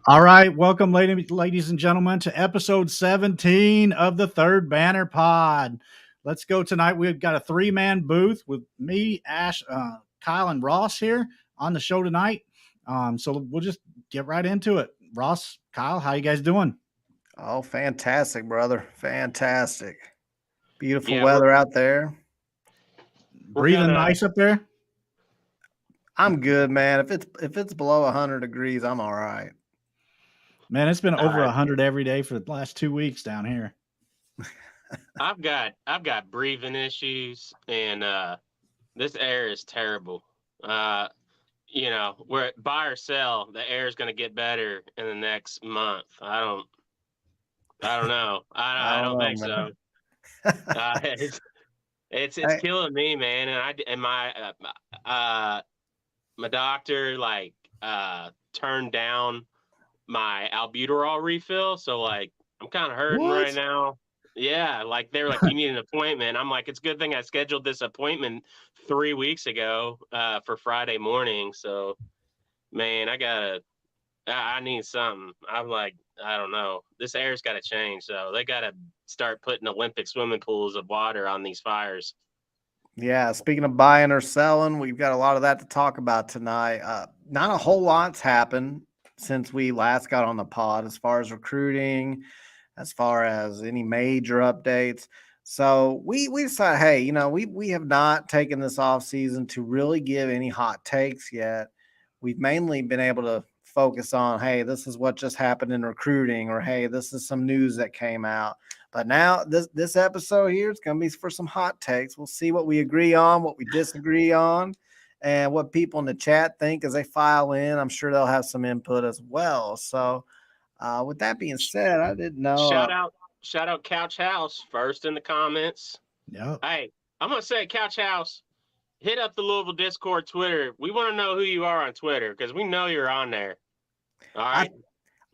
All right, welcome, ladies and gentlemen, to episode 17 of the Third Banner Pod. Let's go tonight. We've got a three-man booth with me, Ash, Kyle, and Ross here on the show tonight. So we'll just get right into it. Ross, Kyle, how you guys doing? Oh, fantastic, brother. Fantastic. Beautiful Yeah, weather out there. we're Breathing gonna. nice up there? I'm good, man. If it's below 100 degrees, I'm all right. Man, it's been All over right. 100 every day for the last 2 weeks down here. I've got breathing issues, and this air is terrible. Uh, we're buy or sell. The air is gonna get better in the next month. I don't know. I I don't don't know, think so. man. It's Hey, killing me, man. And my doctor turned down my albuterol refill, so I'm kind of hurting right What? now. Yeah, they're like, you need an appointment. I'm like, it's a good thing I scheduled this appointment 3 weeks ago for Friday morning. So man, I need something. I'm like, I don't know. This air's got to change. So they got to start putting Olympic swimming pools of water on these fires. yeah, speaking of buying or selling, we've got a lot of that to talk about tonight. Not a whole lot's happened since we last got on the pod as far as recruiting, as far as any major updates. So we decided, hey, we have not taken this off season to really give any hot takes yet. We've mainly been able to focus on, hey, this is what just happened in recruiting, or hey, this is some news that came out. But now this episode here is going to be for some hot takes. We'll see what we agree on, what we disagree on, and what people in the chat think as they file in. I'm sure they'll have some input as well. So, with that being said, I didn't know. Shout out, shout out Couch House first in the comments. Yep. Hey, I'm gonna say Couch House, hit up the Louisville Discord Twitter. We want to know who you are on Twitter because we know you're on there. All I right.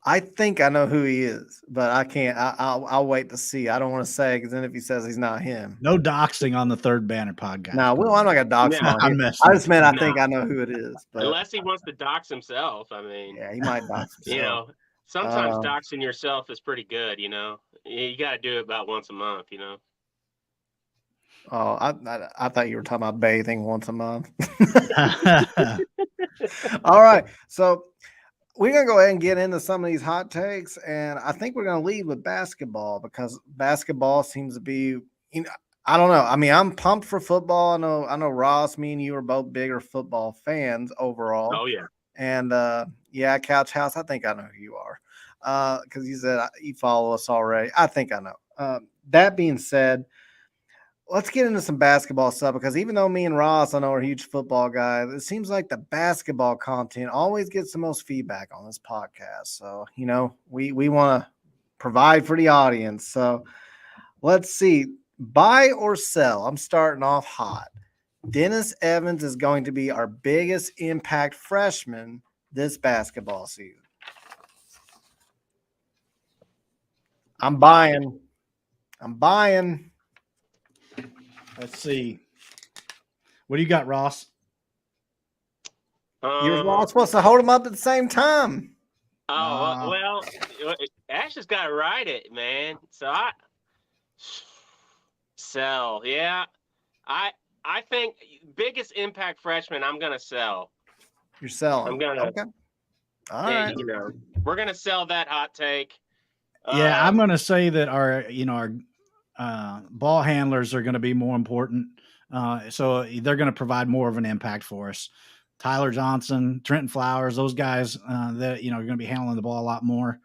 I think I know who he is, but I can't. I'll wait to see. I don't want to say because then if he says he's not him, No doxing on the Third Banner Pod, guys. no, Come well, I'm not on. gonna dox him No, on I'm here. messing I with just meant I no. think I know who it is, but Unless he wants to dox himself. I mean, yeah, he might dox you himself. know, sometimes Um, doxing yourself is pretty good. You got to do it about once a month. oh, I thought you were talking about bathing once a month. you. All right, so we're gonna go ahead and get into some of these hot takes, and I think we're gonna lead with basketball because basketball seems to be, I don't know. I mean, I'm pumped for football. I know, Ross, me and you are both bigger football fans overall, Oh yeah. and yeah, Couch House. I think I know who you are because you said you follow us already. I think I know. That being said, let's get into some basketball stuff because even though me and Ross, I know, are huge football guys, it seems like the basketball content always gets the most feedback on this podcast. So, we want to provide for the audience. So let's see. Buy or sell? I'm starting off hot. Dennis Evans is going to be our biggest impact freshman this basketball season. I'm Buy. buying. I'm buying. Let's see. What do you got, Ross? You're Um. all supposed to hold them up at the same time. Oh Uh, well. Ash has got to write it, man. So I sell. Yeah. I I think biggest impact freshman. I'm gonna sell. You're I'm selling. gonna. Okay. All eh, right. You know, we're gonna sell that hot take. yeah, I'm Um. going to say that our ball handlers are going to be more important. So they're going to provide more of an impact for us. Tyler Johnson, Trentyn Flowers, those guys that are going to be handling the ball a lot more.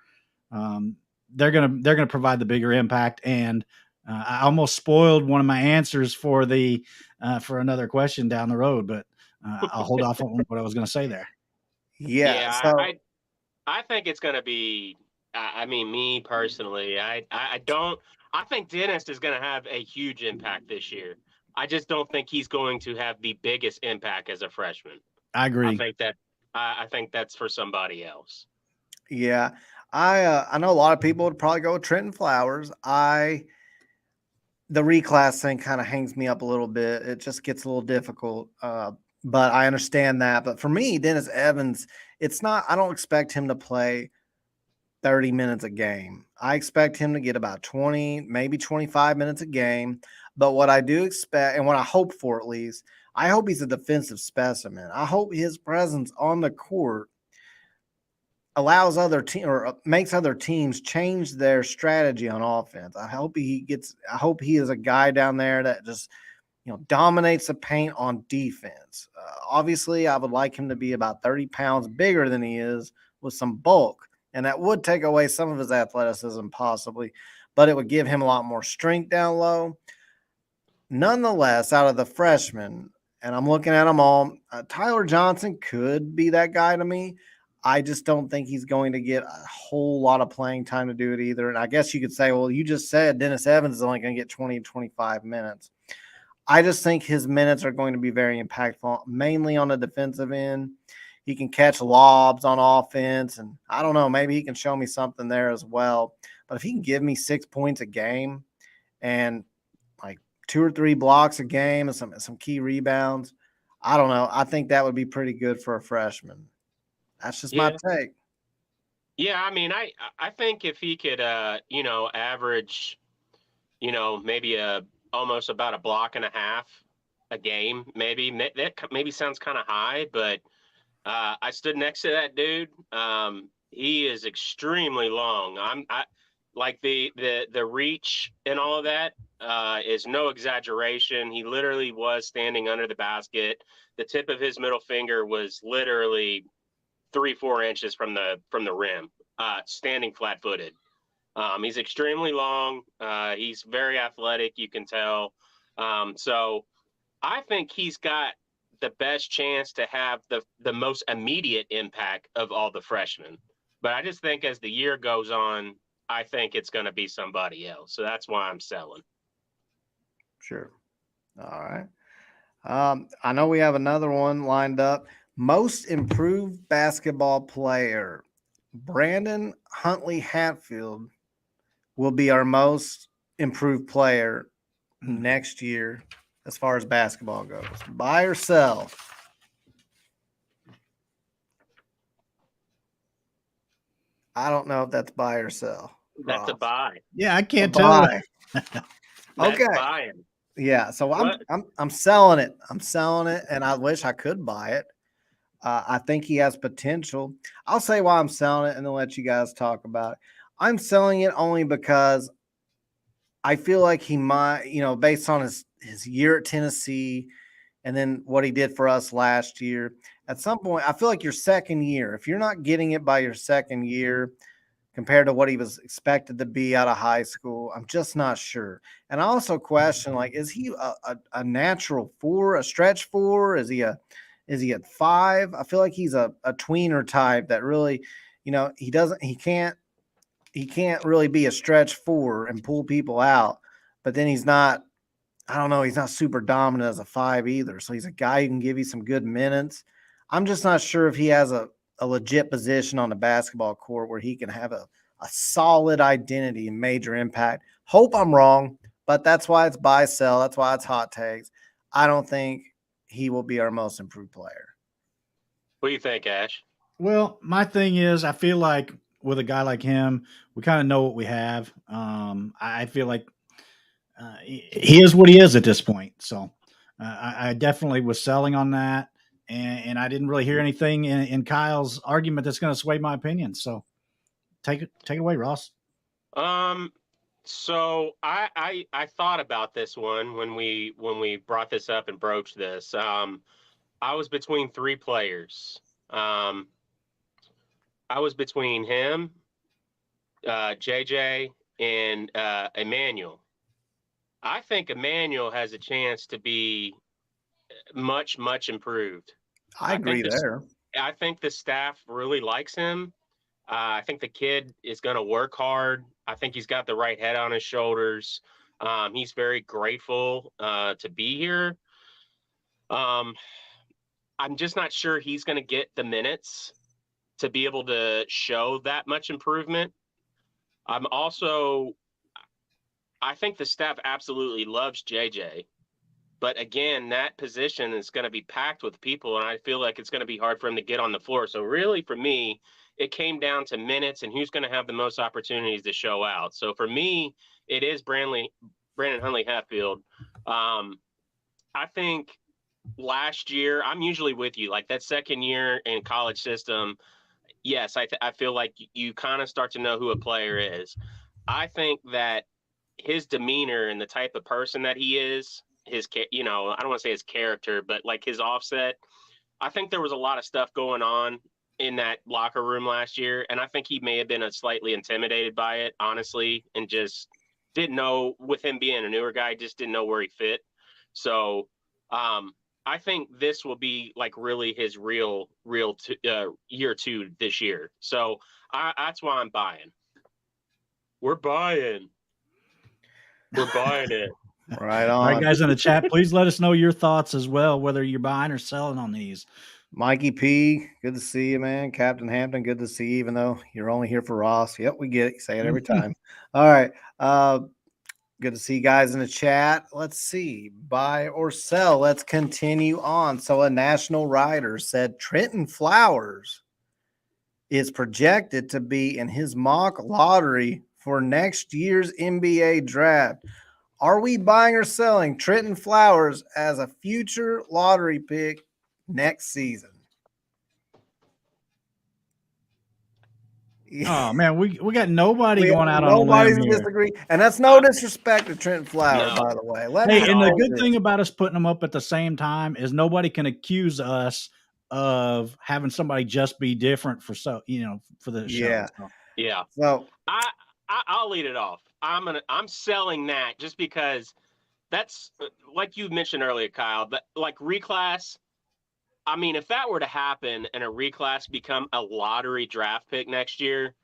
Um, they're gonna provide the bigger impact. And I almost spoiled one of my answers for another question down the road, but I'll hold off on what I was going to say there. Yeah. Yeah. So I think it's gonna be. I mean, me personally, I don't. I think Dennis is gonna have a huge impact this year. I just don't think he's going to have the biggest impact as a freshman. I I agree. think that I think that's for somebody else. yeah, I know a lot of people would probably go with Trentyn Flowers. The reclass thing kind of hangs me up a little bit. It just gets a little difficult. But I understand that. But for me, Dennis Evans, it's not. I don't expect him to play 30 minutes a game. I expect him to get about 20, maybe 25 minutes a game. But what I do expect, and what I hope for at least, I hope he's a defensive specimen. I hope his presence on the court allows other team or makes other teams change their strategy on offense. I hope he is a guy down there that just dominates the paint on defense. Obviously, I would like him to be about 30 pounds bigger than he is with some bulk, and that would take away some of his athleticism possibly, but it would give him a lot more strength down low. Nonetheless, out of the freshmen, and I'm looking at them all, Tyler Johnson could be that guy to me. I just don't think he's going to get a whole lot of playing time to do it either. And I guess you could say, well, you just said Dennis Evans is only going to get 20 to 25 minutes. I just think his minutes are going to be very impactful, mainly on the defensive end. He can catch lobs on offense, and I don't know, maybe he can show me something there as well. But if he can give me 6 points a game and like 2 or 3 blocks a game and some key rebounds, I don't know. I think that would be pretty good for a freshman. That's just my take. Yeah, I mean, I think if he could, average, maybe almost about a block and a half a game, maybe that maybe sounds kind of high, but I stood next to that dude. He is extremely long. I like the reach and all of that is no exaggeration. He literally was standing under the basket. The tip of his middle finger was literally 3-4 inches from the rim, standing flat-footed. He's extremely long. He's very athletic, you can tell. So I think he's got the best chance to have the most immediate impact of all the freshmen. But I just think as the year goes on, I think it's going to be somebody else. So that's why I'm selling. Sure. All right. I know we have another one lined up. Most improved basketball player. Brandon Huntley-Hatfield will be our most improved player next year as far as basketball goes. Buy or sell? I don't know if that's buy or sell. That's a buy. Yeah, I can't tell. Okay. Buying. Yeah, so I'm selling it. I'm selling it, and I wish I could buy it. I think he has potential. I'll say why I'm selling it and then let you guys talk about it. I'm selling it only because I feel like he might, based on his year at Tennessee and then what he did for us last year, at some point, I feel like your second year, if you're not getting it by your second year compared to what he was expected to be out of high school, I'm just not sure. And I also question, is he a natural 4, a stretch 4? Is he at 5? I feel like he's a tweener type that really, he can't really be a stretch 4 and pull people out, but then he's not super dominant as a 5 either. So he's a guy who can give you some good minutes. I'm just not sure if he has a legit position on the basketball court where he can have a solid identity and major impact. Hope I'm wrong, but that's why it's buy, sell. That's why it's hot takes. I don't think he will be our most improved player. What do you think, Ash? Well, my thing is, I feel like with a guy like him, we kind of know what we have. I feel like he is what he is at this point. So I definitely was selling on that. And I didn't really hear anything in Kyle's argument that's going to sway my opinion. So take it away, Ross. So I thought about this one when we brought this up and broached this. I was between 3 players. I was between him, JJ, and Emmanuel. I think Emmanuel has a chance to be much, much improved. I agree there. I think the staff really likes him. I think the kid is going to work hard. I think he's got the right head on his shoulders. He's very grateful to be here. I'm just not sure he's going to get the minutes to be able to show that much improvement. I think the staff absolutely loves JJ. But again, that position is going to be packed with people, and I feel like it's going to be hard for him to get on the floor. So really, for me, it came down to minutes and who's going to have the most opportunities to show out. So for me, it is Brandon Huntley-Hatfield. I think last year, I'm usually with you. Like that second year in college system, yes, I feel like you kind of start to know who a player is. I think that his demeanor and the type of person that he is, I don't want to say his character, but like his offset, I think there was a lot of stuff going on in that locker room last year. And I think he may have been slightly intimidated by it, honestly, and just didn't know, with him being a newer guy, just didn't know where he fit. So I think this will be like really his real year 2 this year. So that's why I'm buying. We're buying it. Right on. All right, guys in the chat, please let us know your thoughts as well, whether you're buying or selling on these. Mikey P, good to see you, man. Captain Hampton, good to see you, even though you're only here for Ross. Yep, we get it. You say it every time. All right. Good to see you guys in the chat. Let's see. Buy or sell. Let's continue on. So a national writer said Trentyn Flowers is projected to be in his mock lottery for next year's NBA draft. Are we buying or selling Trentyn Flowers as a future lottery pick next season? Oh man, we got nobody going out on a limb Nobody's here. disagree, and that's no disrespect to Trentyn Flowers, No. by the way. And the good thing about us putting them up at the same time is nobody can accuse us of having somebody just be different for the show. So. Yeah. So I'll lead it off. I'm selling that just because that's like you mentioned earlier, Kyle, but like reclass. I mean, if that were to happen and a reclass become a lottery draft pick next year,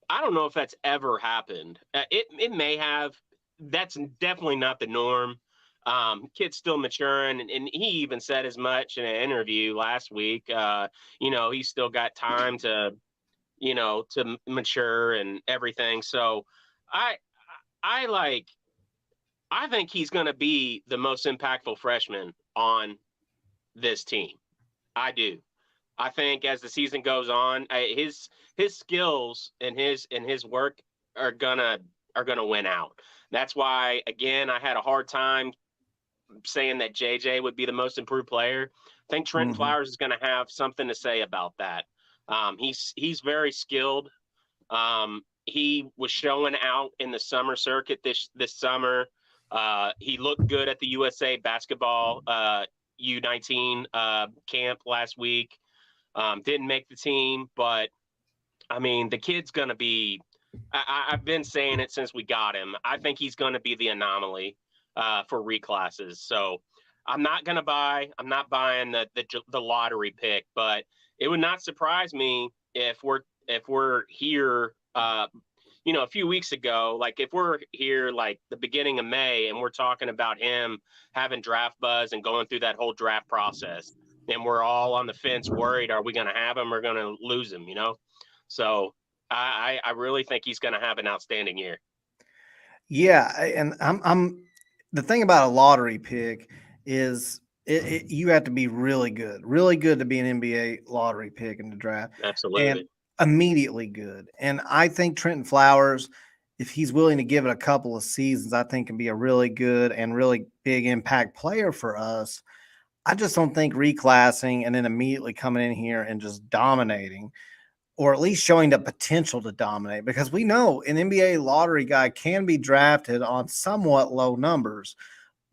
I don't know if that's ever happened. It may have. That's definitely not the norm. Kid's still maturing, and he even said as much in an interview last week. He's still got time to mature and everything. So I think he's going to be the most impactful freshman on this team. I do. I think as the season goes on, his skills and his work are gonna win out. That's why, again, I had a hard time saying that JJ would be the most improved player. I think Trentyn Flowers is going to have something to say about that. He's very skilled. He was showing out in the summer circuit this summer. He looked good at the USA basketball U19 camp last week. Didn't make the team, but I mean, the kid's going to be, I've been saying it since we got him. I think he's going to be the anomaly for reclasses. So I'm not buying the lottery pick, but it would not surprise me if we're here, a few weeks ago, like if we're here like the beginning of May and we're talking about him having draft buzz and going through that whole draft process, and we're all on the fence worried, are we going to have him or going to lose him, So I really think he's going to have an outstanding year. Yeah, and I'm the thing about a lottery pick is you have to be really good to be an NBA lottery pick in the draft. Absolutely. And immediately good. And I think Trentyn Flowers, if he's willing to give it a couple of seasons, I think can be a really good and really big impact player for us. I just don't think reclassing and then immediately coming in here and just dominating, or at least showing the potential to dominate, because we know an NBA lottery guy can be drafted on somewhat low numbers,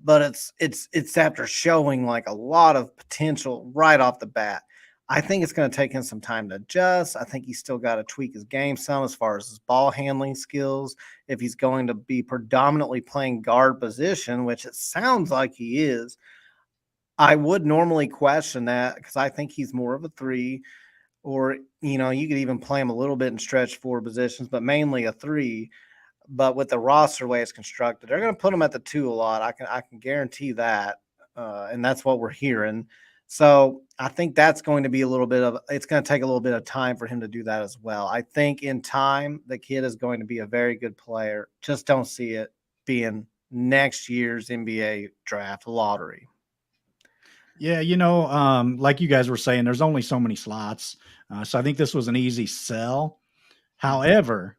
but it's after showing like a lot of potential right off the bat. I think it's going to take him some time to adjust. I think he's still got to tweak his game some as far as his ball handling skills. If he's going to be predominantly playing guard position, which it sounds like he is, I would normally question that because I think he's more of a 3, or, you could even play him a little bit in stretch 4 positions, but mainly a 3. But with the roster way it's constructed, they're going to put him at the 2 a lot. I can guarantee that. And that's what we're hearing. So I think that's going to be it's going to take a little bit of time for him to do that as well. I think in time, the kid is going to be a very good player. Just don't see it being next year's NBA draft lottery? Yeah, like you guys were saying, there's only so many slots. So I think this was an easy sell. However,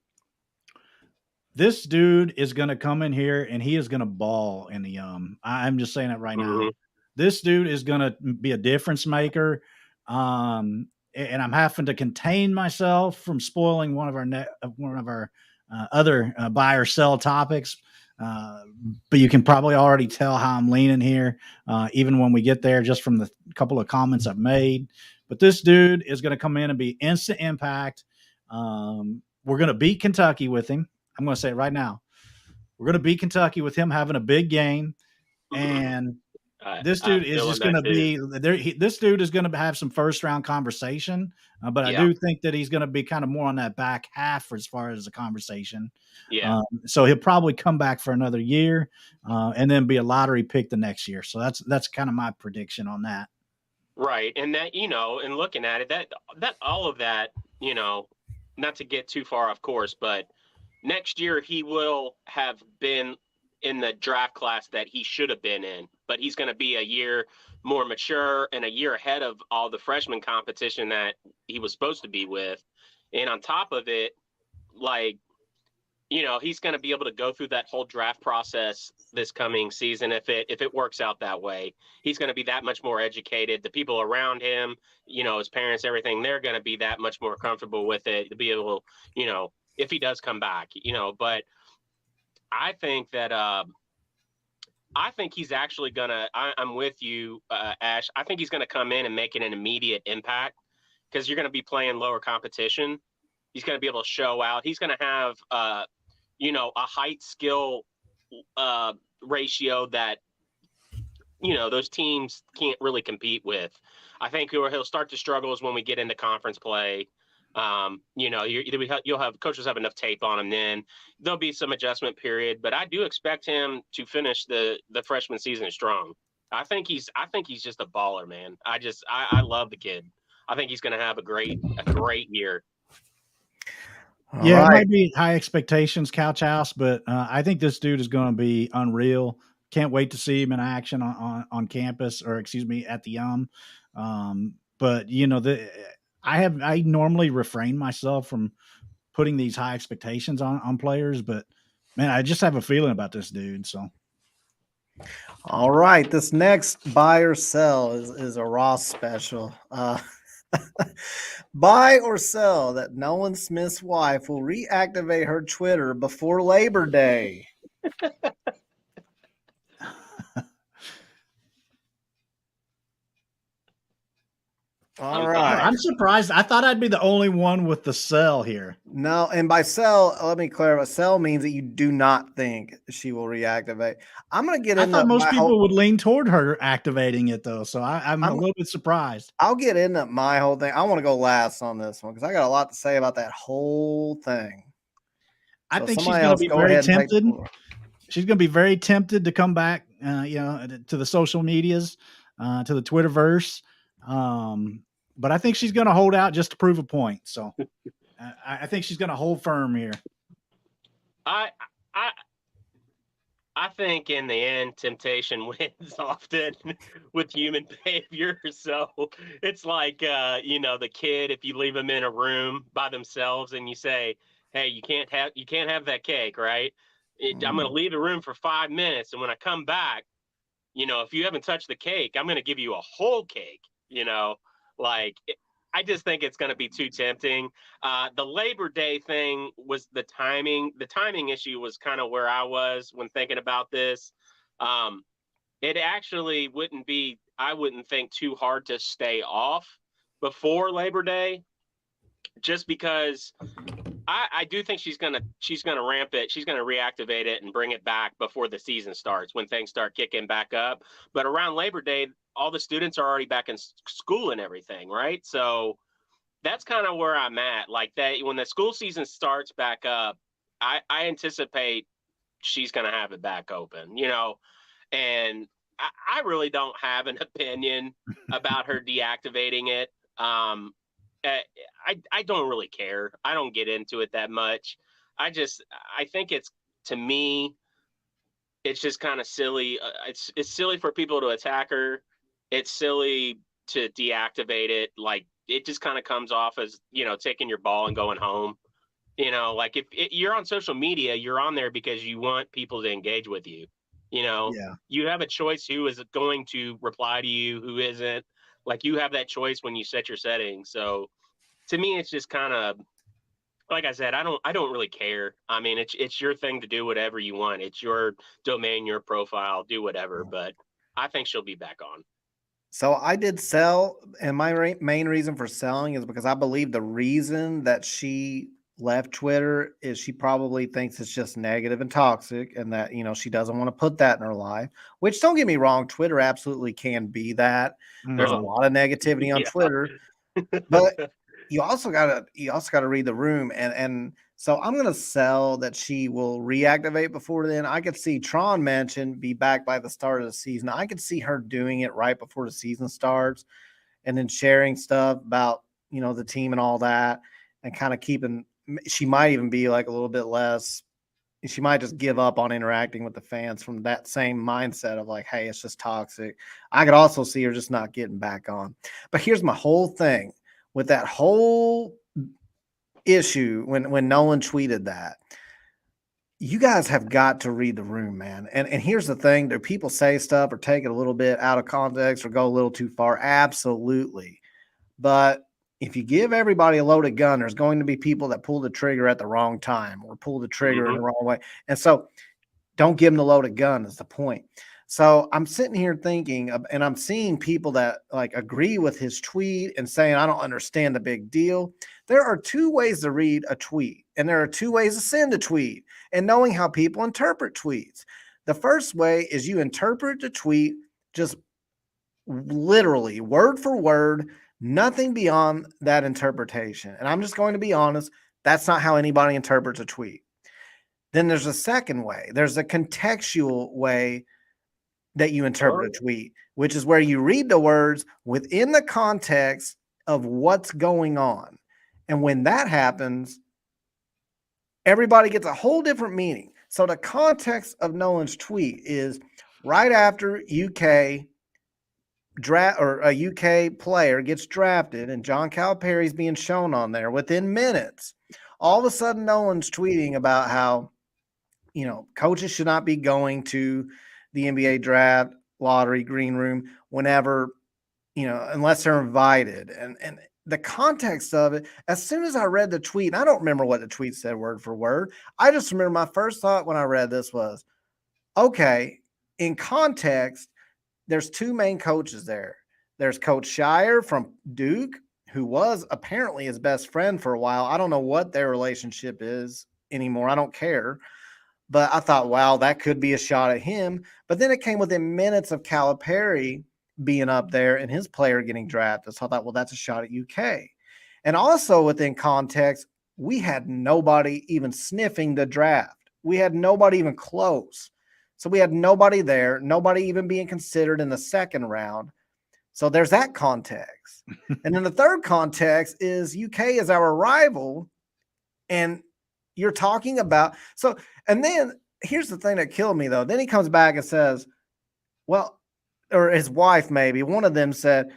this dude is going to come in here and he is going to ball in the I'm just saying it right now. Mhm. This dude is going to be a difference maker. And I'm having to contain myself from spoiling one of our other buy or sell topics. But you can probably already tell how I'm leaning here, even when we get there, just from the couple of comments I've made. But this dude is going to come in and be instant impact. We're going to beat Kentucky with him. I'm going to say it right now. We're going to beat Kentucky with him having a big game. And this dude is just going to be there. This dude is going to have some first round conversation, but I do think that he's going to be kind of more on that back half as far as the conversation. Yeah. So he'll probably come back for another year and then be a lottery pick the next year. So that's kind of my prediction on that. Right. And that, and looking at it, that all of that, not to get too far off course, but next year he will have been in the draft class that he should have been in, but he's going to be a year more mature and a year ahead of all the freshman competition that he was supposed to be with. And on top of it, like, he's going to be able to go through that whole draft process this coming season. If it works out that way, he's going to be that much more educated. The people around him, his parents, everything, they're going to be that much more comfortable with it to be able, if he does come back, but I think that, I think he's actually I'm with you, Ash. I think he's going to come in and make it an immediate impact because you're going to be playing lower competition. He's going to be able to show out. He's going to have, a height skill ratio that, those teams can't really compete with. I think he'll start to struggle is when we get into conference play. You'll have coaches have enough tape on him. Then there'll be some adjustment period, but I do expect him to finish the freshman season strong. I think he's just a baller, man. I love the kid. I think he's going to have a great year. It might be high expectations, Couch House, but I think this dude is going to be unreal. Can't wait to see him in action on campus, or excuse me, at the But I normally refrain myself from putting these high expectations on players, but man, I just have a feeling about this dude. So, all right, this next buy or sell is a Ross special. Buy or sell that Nolan Smith's wife will reactivate her Twitter before Labor Day. All right. I'm surprised. I thought I'd be the only one with the sell here. No, and by sell, let me clarify. Sell means that you do not think she will reactivate. I'm going to get into. I thought most people would lean toward her activating it, though. So I'm a little bit surprised. I'll get into my whole thing. I want to go last on this one because I got a lot to say about that whole thing. I think she's going to be very tempted. She's going to be very tempted to come back, to the social medias, to the Twitterverse. But I think she's going to hold out just to prove a point. So I think she's going to hold firm here. I think in the end, temptation wins often with human behavior. So it's like, the kid, if you leave them in a room by themselves and you say, hey, you can't have that cake, right? I'm going to leave the room for 5 minutes. And when I come back, if you haven't touched the cake, I'm going to give you a whole cake, I just think it's going to be too tempting. The Labor Day thing was the timing. The timing issue was kind of where I was when thinking about this. It actually I wouldn't think too hard to stay off before Labor Day, just because I do think she's gonna ramp it. She's gonna reactivate it and bring it back before the season starts, when things start kicking back up. But around Labor Day, all the students are already back in school and everything, right? So that's kind of where I'm at. Like that, when the school season starts back up, I anticipate she's gonna have it back open, and I really don't have an opinion about her deactivating it. I don't really care. I don't get into it that much. I think it's, to me, it's just kind of silly. It's silly for people to attack her. It's silly to deactivate it. Like, it just kind of comes off as, taking your ball and going home. Like, if you're on social media, you're on there because you want people to engage with you. Yeah. You have a choice who is going to reply to you, who isn't. Like, you have that choice when you set your settings. So to me, it's just kind of, like I said, I don't really care. I mean, it's your thing to do whatever you want. It's your domain, your profile, do whatever. But I think she'll be back on. So I did sell, and my main reason for selling is because I believe the reason that she left Twitter is she probably thinks it's just negative and toxic, and that, she doesn't want to put that in her life. Which, don't get me wrong, Twitter absolutely can be that. There's a lot of negativity on Twitter, but you also gotta read the room, and so I'm gonna sell that she will reactivate before then. I could see Tron mentioned be back by the start of the season. I could see her doing it right before the season starts, and then sharing stuff about the team and all that, and kind of keeping. She might even be like a little bit less. She might just give up on interacting with the fans from that same mindset of like, hey, it's just toxic. I could also see her just not getting back on. But here's my whole thing with that whole issue when Nolan tweeted that. You guys have got to read the room, man. And here's the thing: do people say stuff or take it a little bit out of context or go a little too far? Absolutely. But if you give everybody a loaded gun, there's going to be people that pull the trigger at the wrong time or pull the trigger in the wrong way. And so don't give them the loaded gun is the point. So I'm sitting here thinking, and I'm seeing people that like agree with his tweet and saying, I don't understand the big deal. There are two ways to read a tweet, and there are two ways to send a tweet, and knowing how people interpret tweets. The first way is you interpret the tweet just literally word for word, nothing beyond that interpretation. And I'm just going to be honest, that's not how anybody interprets a tweet. Then there's a second way. There's a contextual way that you interpret a tweet, which is where you read the words within the context of what's going on. And when that happens, everybody gets a whole different meaning. So the context of Nolan's tweet is right after UK draft, or a UK player gets drafted and John Calipari's being shown on there within minutes. All of a sudden, Nolan's tweeting about how, coaches should not be going to the NBA draft, lottery, green room, whenever, unless they're invited. And the context of it, as soon as I read the tweet, I don't remember what the tweet said word for word. I just remember my first thought when I read this was, okay, in context, there's two main coaches there. There's Coach Shire from Duke, who was apparently his best friend for a while. I don't know what their relationship is anymore. I don't care. But I thought, wow, that could be a shot at him. But then it came within minutes of Calipari being up there and his player getting drafted. So I thought, well, that's a shot at UK. And also within context, we had nobody even sniffing the draft. We had nobody even close. So we had nobody there, nobody even being considered in the second round. So there's that context. And then the third context is UK is our rival. And you're talking about, so, and then here's the thing that killed me though. Then he comes back and says, well, or his wife, maybe one of them said,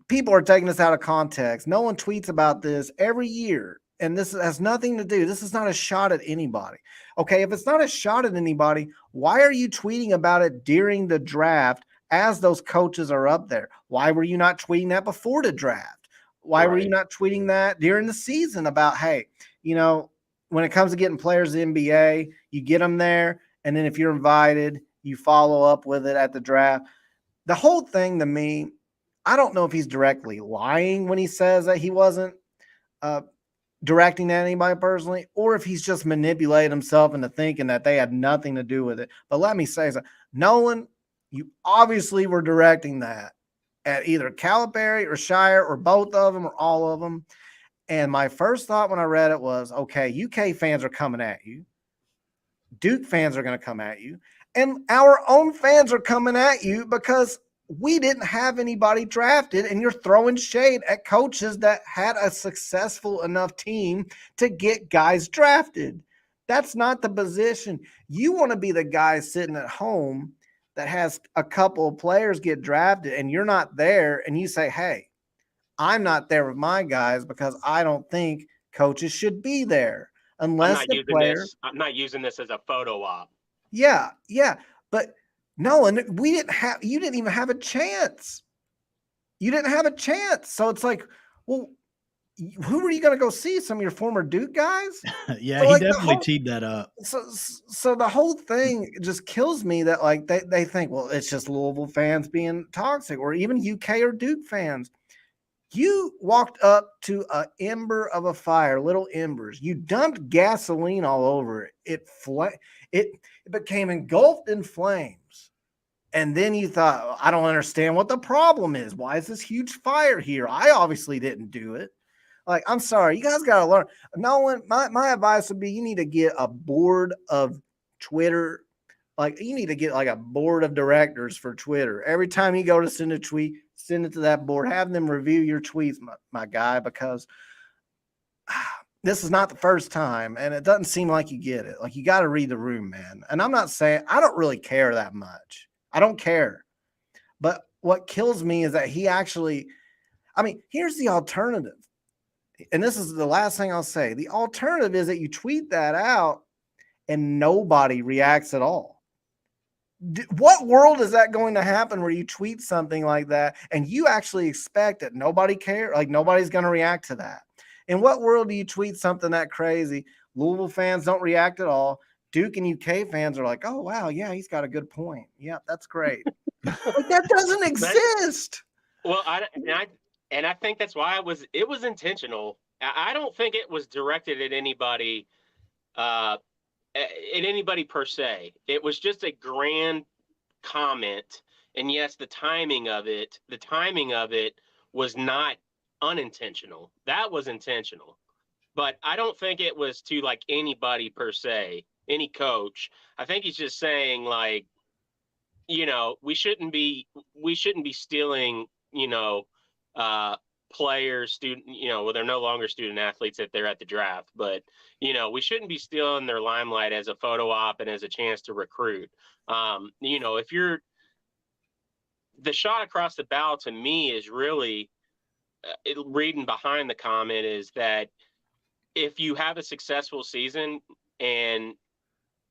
people are taking this out of context. No one tweets about this every year. And this has nothing to do. This is not a shot at anybody. Okay, if it's not a shot at anybody, why are you tweeting about it during the draft as those coaches are up there? Why were you not tweeting that before the draft? Why were you not tweeting that during the season about, hey, when it comes to getting players in the NBA, you get them there, and then if you're invited, you follow up with it at the draft. The whole thing to me, I don't know if he's directly lying when he says that he wasn't directing at anybody personally, or if he's just manipulated himself into thinking that they had nothing to do with it. But let me say something. Nolan, you obviously were directing that at either Calipari or Shire or both of them or all of them. And my first thought when I read it was, okay, UK fans are coming at you. Duke fans are going to come at you. And our own fans are coming at you because we didn't have anybody drafted, and you're throwing shade at coaches that had a successful enough team to get guys drafted. That's not the position. You want to be the guy sitting at home that has a couple of players get drafted and you're not there, and you say, hey, I'm not there with my guys because I don't think coaches should be there unless the player. I'm not using this as a photo op. Yeah. But no, and you didn't even have a chance. You didn't have a chance. So it's like, well, who were you going to go see? Some of your former Duke guys? Yeah, So he like definitely teed that up. So the whole thing just kills me that like they think, well, it's just Louisville fans being toxic, or even UK or Duke fans. You walked up to an ember of a fire, little embers. You dumped gasoline all over it. It became engulfed in flames. And then you thought, I don't understand what the problem is. Why is this huge fire here? I obviously didn't do it. Like, I'm sorry, you guys got to learn. Nolan, my advice would be you need to get a board of Twitter. Like, you need to get like a board of directors for Twitter. Every time you go to send a tweet, send it to that board. Have them review your tweets, my guy, because this is not the first time, and it doesn't seem like you get it. Like, you got to read the room, man. And I'm not saying I don't really care that much. I don't care. But what kills me is that he actually, I mean, here's the alternative. And this is the last thing I'll say. The alternative is that you tweet that out and nobody reacts at all. What world is that going to happen where you tweet something like that and you actually expect that nobody cares? Like, nobody's going to react to that. In what world do you tweet something that crazy? Louisville fans don't react at all. Duke and UK fans are like, oh, wow, yeah, he's got a good point. Yeah, that's great. Like, that doesn't exist. Well, I think that's why it was intentional. I don't think it was directed at anybody per se. It was just a grand comment. And yes, the timing of it was not unintentional. That was intentional. But I don't think it was to like anybody per se, any coach. I think he's just saying, like, you know, we shouldn't be stealing, players, well, they're no longer student athletes if they're at the draft, but, we shouldn't be stealing their limelight as a photo op and as a chance to recruit. If you're the shot across the bow, to me is really reading behind the comment is that if you have a successful season and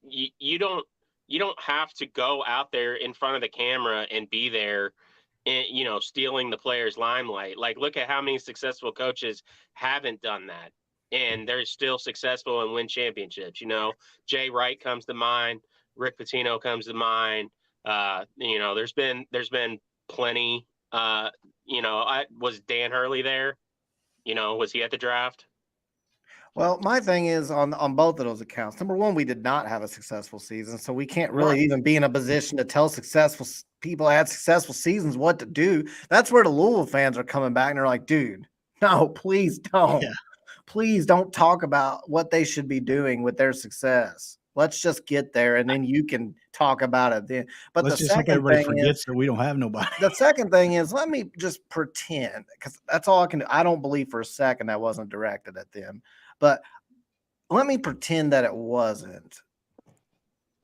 you don't have to go out there in front of the camera and be there and, stealing the player's limelight. Like, look at how many successful coaches haven't done that. And they're still successful and win championships. Jay Wright comes to mind. Rick Pitino comes to mind. There's been plenty. Was Dan Hurley there? Was he at the draft? Well, my thing is on both of those accounts. Number one, we did not have a successful season, so we can't really even be in a position to tell successful people had successful seasons what to do. That's where the Louisville fans are coming back and they're like, dude, no, please don't. Yeah. Please don't talk about what they should be doing with their success. Let's just get there, and then you can talk about it then. But let's the second thing forgets that we don't have nobody. The second thing is, let me just pretend, because that's all I can do. I don't believe for a second that wasn't directed at them. But let me pretend that it wasn't.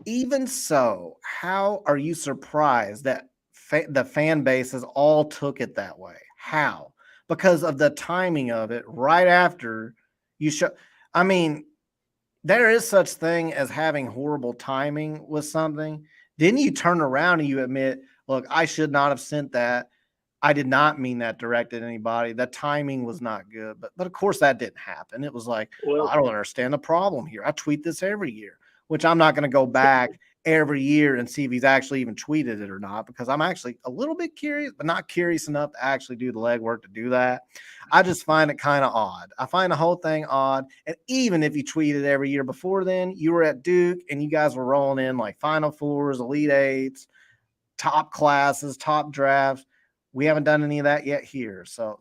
Even so, how are you surprised that the fan bases all took it that way? How? Because of the timing of it right after you show. I mean, there is such thing as having horrible timing with something. Then you turn around and you admit, look, I should not have sent that. I did not mean that directed at anybody. The timing was not good. But of course that didn't happen. It was like, well, I don't understand the problem here. I tweet this every year, which I'm not going to go back every year and see if he's actually even tweeted it or not, because I'm actually a little bit curious, but not curious enough to actually do the legwork to do that. I just find it kind of odd. I find the whole thing odd. And even if you tweeted every year before then, you were at Duke and you guys were rolling in like Final Fours, Elite Eights, top classes, top drafts. We haven't done any of that yet here. So,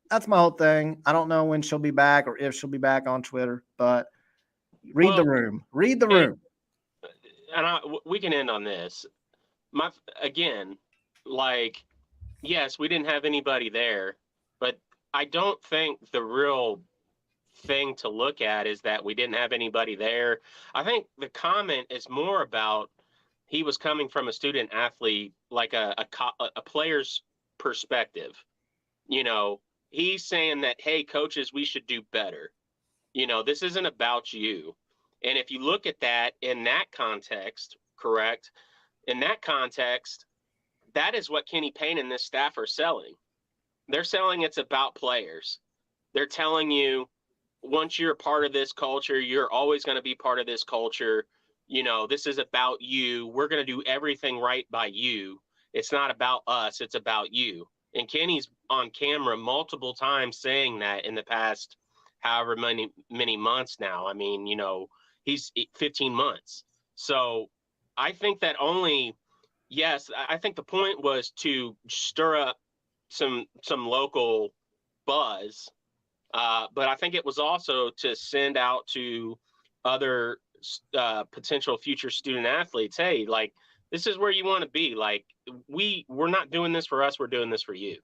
that's my whole thing. I don't know when she'll be back or if she'll be back on Twitter, but read the room. Read the room. And we can end on this. Yes, we didn't have anybody there, but I don't think the real thing to look at is that we didn't have anybody there. I think the comment is more about he was coming from a student athlete, like a player's perspective. You know, he's saying that, hey, coaches, we should do better. You know, this isn't about you. And if you look at that in that context, correct, in that context, that is what Kenny Payne and this staff are selling. They're selling it's about players. They're telling you, once you're a part of this culture, you're always going to be part of this culture. You know, this is about you. We're going to do everything right by you. It's not about us. It's about you. And Kenny's on camera multiple times saying that in the past however many months now. I mean, you know, he's 15 months. So I think that I think the point was to stir up some local buzz. But I think it was also to send out to other potential future student athletes, hey, like, this is where you want to be. Like, we're not doing this for us. We're doing this for you.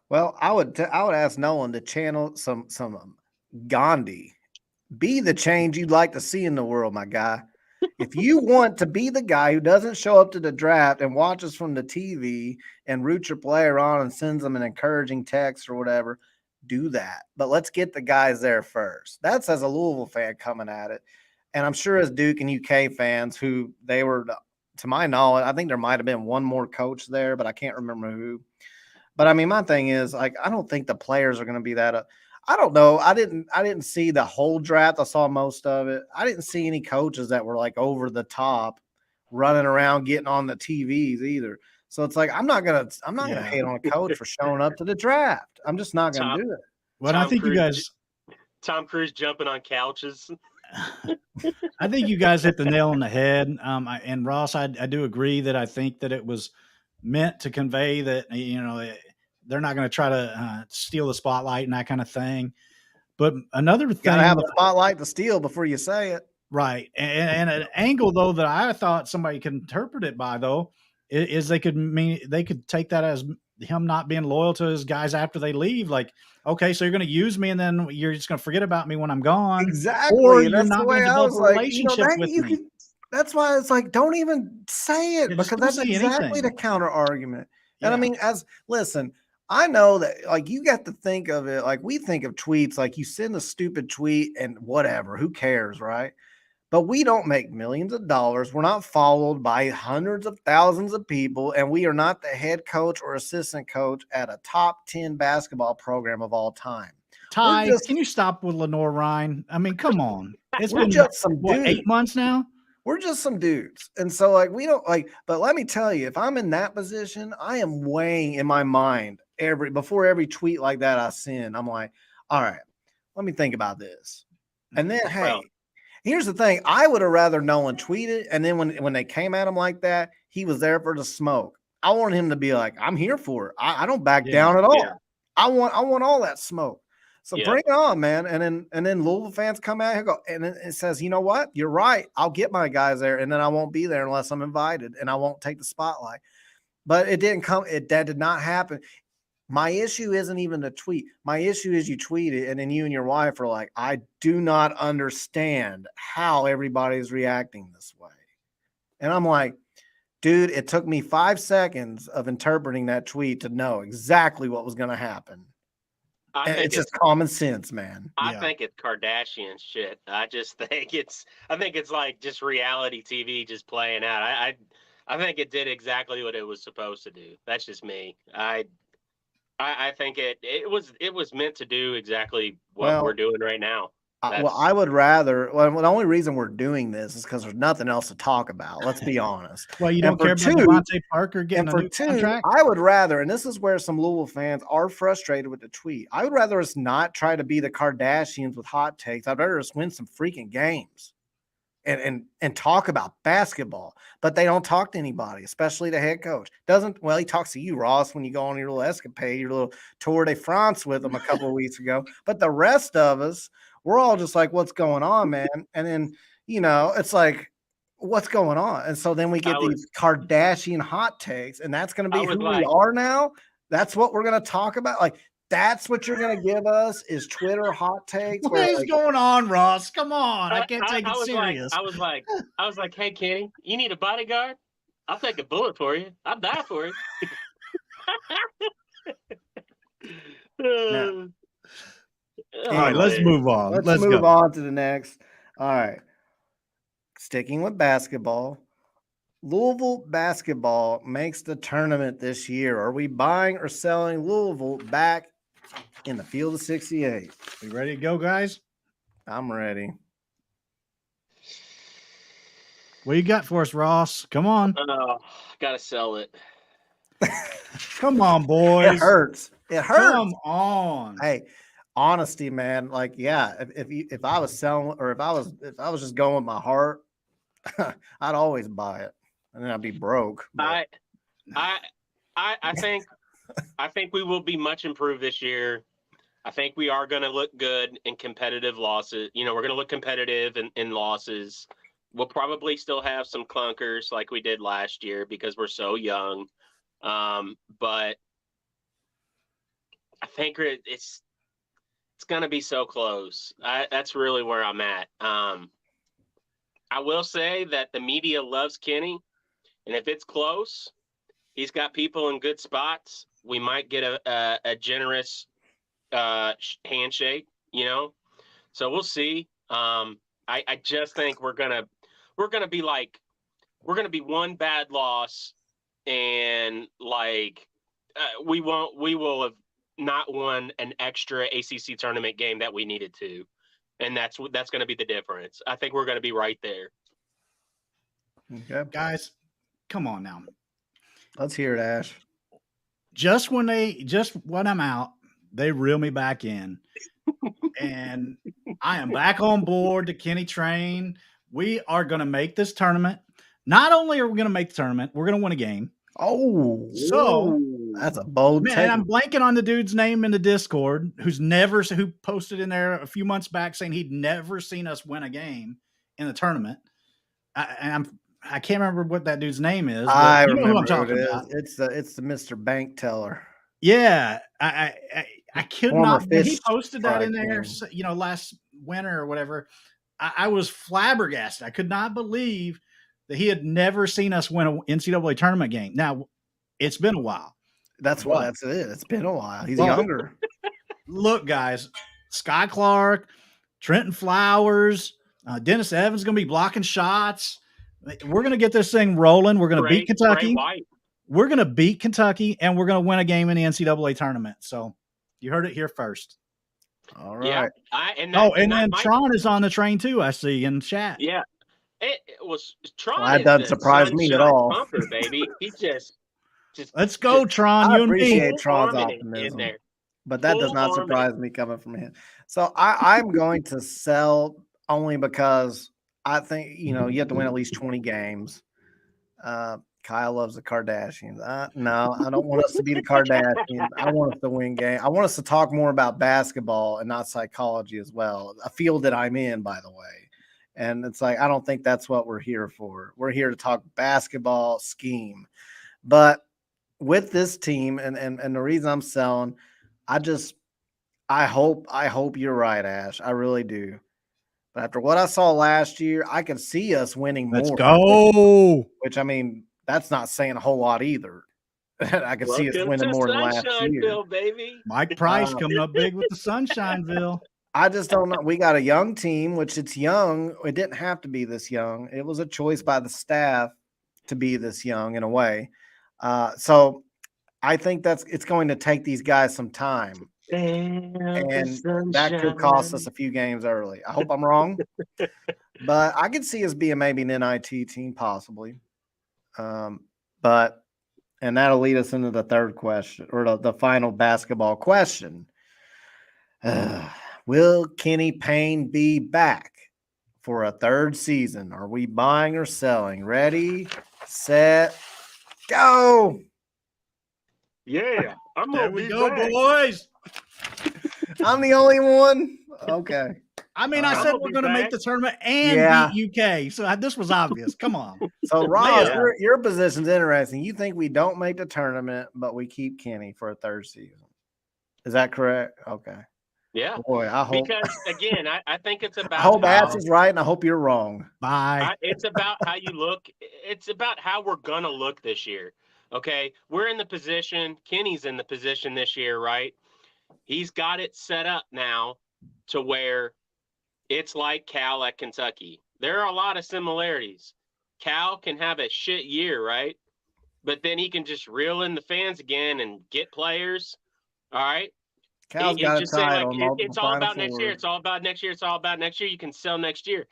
Well, I would ask Nolan to channel some Gandhi. Be the change you'd like to see in the world, my guy. If you want to be the guy who doesn't show up to the draft and watches from the TV and root your player on and sends them an encouraging text or whatever, do that. But let's get the guys there first. That's as a Louisville fan coming at it. And I'm sure as Duke and UK fans who they were, to my knowledge, I think there might have been one more coach there, but I can't remember who. But I mean, my thing is, like, I don't think the players are going to be that. I don't know. I didn't see the whole draft. I saw most of it. I didn't see any coaches that were like over the top, running around, getting on the TVs either. So it's like I'm not gonna hate on a coach for showing up to the draft. I'm just not gonna do it. Well, I think you guys, Tom Cruise jumping on couches. I think you guys hit the nail on the head. And Ross, I do agree that I think that it was meant to convey that, you know, they're not going to try to steal the spotlight and that kind of thing. But another thing, gotta have a spotlight to steal before you say it, right? And an angle though that I thought somebody could interpret it by though is they could take that as him not being loyal to his guys after they leave. Like, okay, so you're going to use me and then you're just going to forget about me when I'm gone. Exactly. Or and you're not going to develop a relationship with me. That's why it's like, don't even say it, because that's exactly the counter argument. And I mean, listen, I know that, like, you got to think of it like we think of tweets, like you send a stupid tweet and whatever, who cares, right? But we don't make millions of dollars. We're not followed by hundreds of thousands of people, and we are not the head coach or assistant coach at a top 10 basketball program of all time. Ty, can you stop with Lenore Ryan? I mean, come on. It's been just 8 months now? We're just some dudes. And so, like, we don't like, but let me tell you, if I'm in that position, I am weighing in my mind before every tweet like that I send, I'm like, all right, let me think about this. And then, hey, here's the thing. I would have rather Nolan tweet it. And then when they came at him like that, he was there for the smoke. I wanted him to be like, I'm here for it. I don't back down at all. Yeah. I want all that smoke. So bring it on, man. And then Louisville fans come out and go, and it says, you know what? You're right. I'll get my guys there, and then I won't be there unless I'm invited, and I won't take the spotlight. But it didn't come. That did not happen. My issue isn't even the tweet. My issue is you tweet it, and then you and your wife are like, I do not understand how everybody's reacting this way. And I'm like, dude, it took me 5 seconds of interpreting that tweet to know exactly what was going to happen. It's just common sense, man. I think it's Kardashian shit. I think it's like just reality TV just playing out. I think it did exactly what it was supposed to do. That's just me. I think it was meant to do exactly what we're doing right now. I would rather. Well, the only reason we're doing this is because there's nothing else to talk about. Let's be honest. Well, you don't care about Devontae Parker getting a new contract? I would rather, and this is where some Louisville fans are frustrated with the tweet. I would rather us not try to be the Kardashians with hot takes. I'd rather us win some freaking games, and talk about basketball. But they don't talk to anybody, especially the head coach. He talks to you, Ross, when you go on your little escapade, your little Tour de France with him a couple of weeks ago. But the rest of us, we're all just like, what's going on, man? And then, you know, it's like, what's going on? And so then we get these Kardashian hot takes, and that's going to be who we are now. That's what we're going to talk about. Like, That's what you're going to give us is Twitter hot takes. What is going on, Ross? Come on. I can't take it was serious. I was like, hey, Kenny, you need a bodyguard? I'll take a bullet for you. I'll die for you. Now, all right, let's move on. Let's move on to the next. All right. Sticking with basketball. Louisville basketball makes the tournament this year. Are we buying or selling Louisville back in the field of 68? We ready to go, guys? I'm ready. What you got for us, Ross? Come on. Gotta sell it. Come on, boys. It hurts. It hurts. Come on. Hey, honesty, man. Like, yeah, if I was selling or if I was just going with my heart, I'd always buy it, and then I'd be broke. But. I think we will be much improved this year. I think we are going to look good in competitive losses. We're going to look competitive in losses. We'll probably still have some clunkers like we did last year because we're so young. But I think it's going to be so close. That's really where I'm at. I will say that the media loves Kenny, and if it's close, he's got people in good spots. We might get a generous handshake, So we'll see. I just think we're gonna be one bad loss, and we will have not won an extra ACC tournament game that we needed to, and that's going to be the difference. I think we're going to be right there. Okay, guys, come on now. Let's hear it, Ash. Just when I'm out, they reel me back in, and I am back on board the Kenny train. We are going to make this tournament. Not only are we going to make the tournament, we're going to win a game. Oh, so that's a bold man. take. I'm blanking on the dude's name in the Discord who posted in there a few months back saying he'd never seen us win a game in the tournament. I can't remember what that dude's name is. I you know remember who I'm talking about. It's the Mr. Bank Teller. Yeah, I could not. When he posted that in there, last winter or whatever, I was flabbergasted. I could not believe that he had never seen us win an NCAA tournament game. Now, it's been a while. That's it. It's been a while. He's younger. Look, guys, Sky Clark, Trentyn Flowers, Dennis Evans going to be blocking shots. We're going to get this thing rolling. We're going to beat Kentucky. We're going to beat Kentucky, and we're going to win a game in the NCAA tournament. So you heard it here first. All right. Yeah, and then Tron is on the train too, I see in chat. Yeah. It was Tron. Well, that doesn't surprise me at all. Pumper, baby. He just let's go, Tron. I appreciate Tron's optimism, but that does not surprise me coming from him. So I'm going to sell only because I think you have to win at least 20 games. Kyle loves the Kardashians. No, I don't want us to be the Kardashians. I want us to win games. I want us to talk more about basketball and not psychology as well. A field that I'm in, by the way. And it's like, I don't think that's what we're here for. We're here to talk basketball scheme. But with this team and the reason I'm selling, I hope you're right, Ash. I really do. But after what I saw last year, I can see us winning more. Let's go. Which, I mean, that's not saying a whole lot either. I can see us winning more than last year. Baby. Mike Price coming up big with the Sunshineville. I just don't know. We got a young team, which it's young. It didn't have to be this young. It was a choice by the staff to be this young in a way. So I think it's going to take these guys some time. And that could cost us a few games early. I hope I'm wrong. But I could see us being maybe an NIT team possibly. And that'll lead us into the third question or the final basketball question. Will Kenny Payne be back for a third season? Are we buying or selling? Ready, set, go. Yeah, I'm there we go, boys. I'm the only one. Okay. I mean, I said we're going to make the tournament and beat UK. So this was obvious. Come on. So, Ross, your position's interesting. You think we don't make the tournament, but we keep Kenny for a third season. Is that correct? Okay. Yeah. Boy, I hope. Because again, I think it's I about hope how Ats is right, and I hope you're wrong. Bye. it's about how you look. It's about how we're gonna look this year. Okay, we're in the position. Kenny's in the position this year, right? He's got it set up now to where it's like Cal at Kentucky. There are a lot of similarities. Cal can have a shit year, right? But then he can just reel in the fans again and get players. All right. Cal's And got a just say, like, title, multiple it's all Final about next year. Fours. It's all about next year. It's all about next year. You can sell next year.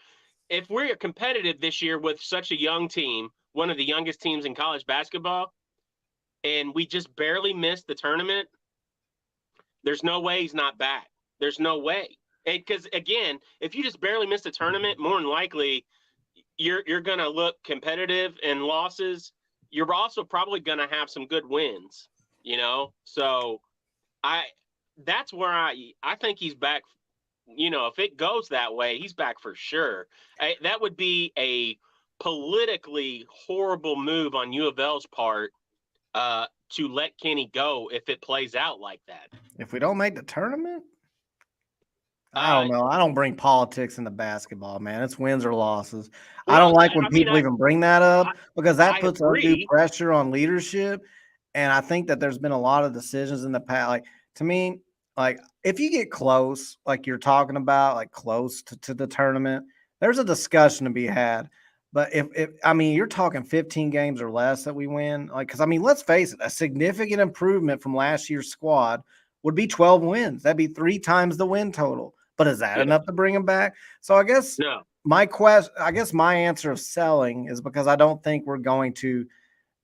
If we're competitive this year with such a young team, one of the youngest teams in college basketball, and we just barely missed the tournament, there's no way he's not back. There's no way. Because, again, if you just barely miss the tournament, more than likely you're going to look competitive in losses. You're also probably going to have some good wins, So that's where I think he's back. If it goes that way, he's back for sure. That would be a politically horrible move on UofL's part to let Kenny go if it plays out like that. If we don't make the tournament, I don't know. I don't bring politics into basketball, man. It's wins or losses. I don't like when people even bring that up because that puts undue pressure on leadership. And I think that there's been a lot of decisions in the past. Like, to me, like, if you get close, like you're talking about, like close to the tournament, there's a discussion to be had. But if you're talking 15 games or less that we win, like, because let's face it, a significant improvement from last year's squad would be 12 wins. That'd be 3 times the win total. But is that enough to bring him back? So I guess my answer of selling is because I don't think we're going to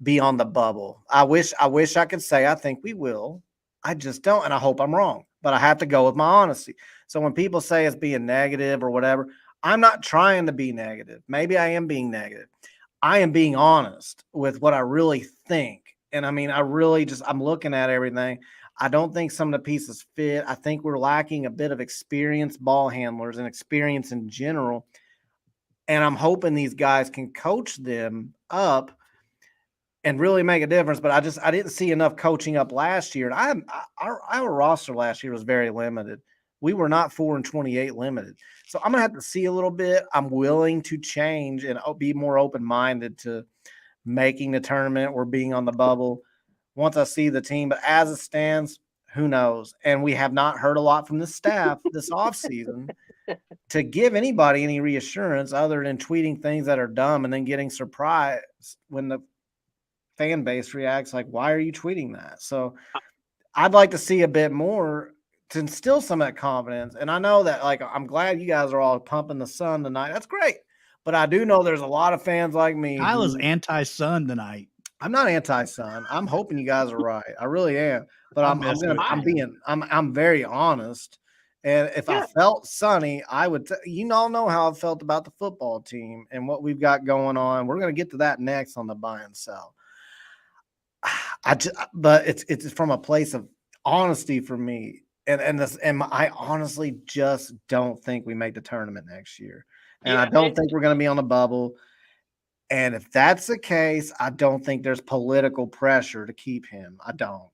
be on the bubble. I wish I could say I think we will. I just don't, and I hope I'm wrong. But I have to go with my honesty. So when people say it's being negative or whatever, I'm not trying to be negative. Maybe I am being negative. I am being honest with what I really think. And I'm looking at everything. I don't think some of the pieces fit. I think we're lacking a bit of experienced ball handlers and experience in general. And I'm hoping these guys can coach them up and really make a difference. But I didn't see enough coaching up last year. And our roster last year was very limited. We were not 4-28 limited. So I'm going to have to see a little bit. I'm willing to change and be more open-minded to making the tournament or being on the bubble once I see the team. But as it stands, who knows? And we have not heard a lot from the staff this offseason to give anybody any reassurance other than tweeting things that are dumb and then getting surprised when the fan base reacts like, why are you tweeting that? So I'd like to see a bit more to instill some of that confidence. And I know that, like, I'm glad you guys are all pumping the Sun tonight. That's great. But I do know there's a lot of fans like me. Kyle is anti-Sun tonight. I'm not anti-Sun. I'm hoping you guys are right. I really am. But I'm very honest. And if I felt sunny, I would. You all know how I felt about the football team and what we've got going on. We're going to get to that next on the buy and sell. But it's from a place of honesty for me, and I honestly just don't think we make the tournament next year, and I don't think we're going to be on the bubble. And if that's the case, I don't think there's political pressure to keep him. I don't.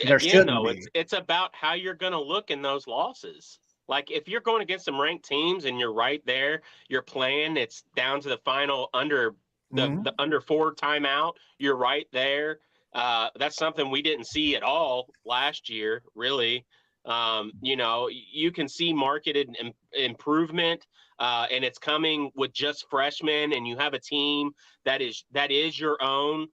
There shouldn't be. It's about how you're going to look in those losses. Like, if you're going against some ranked teams and you're right there, you're playing, it's down to the final under the under 4 timeout, you're right there. That's something we didn't see at all last year, really. You can see marketed improvement, and it's coming with just freshmen, and you have a team that is your own.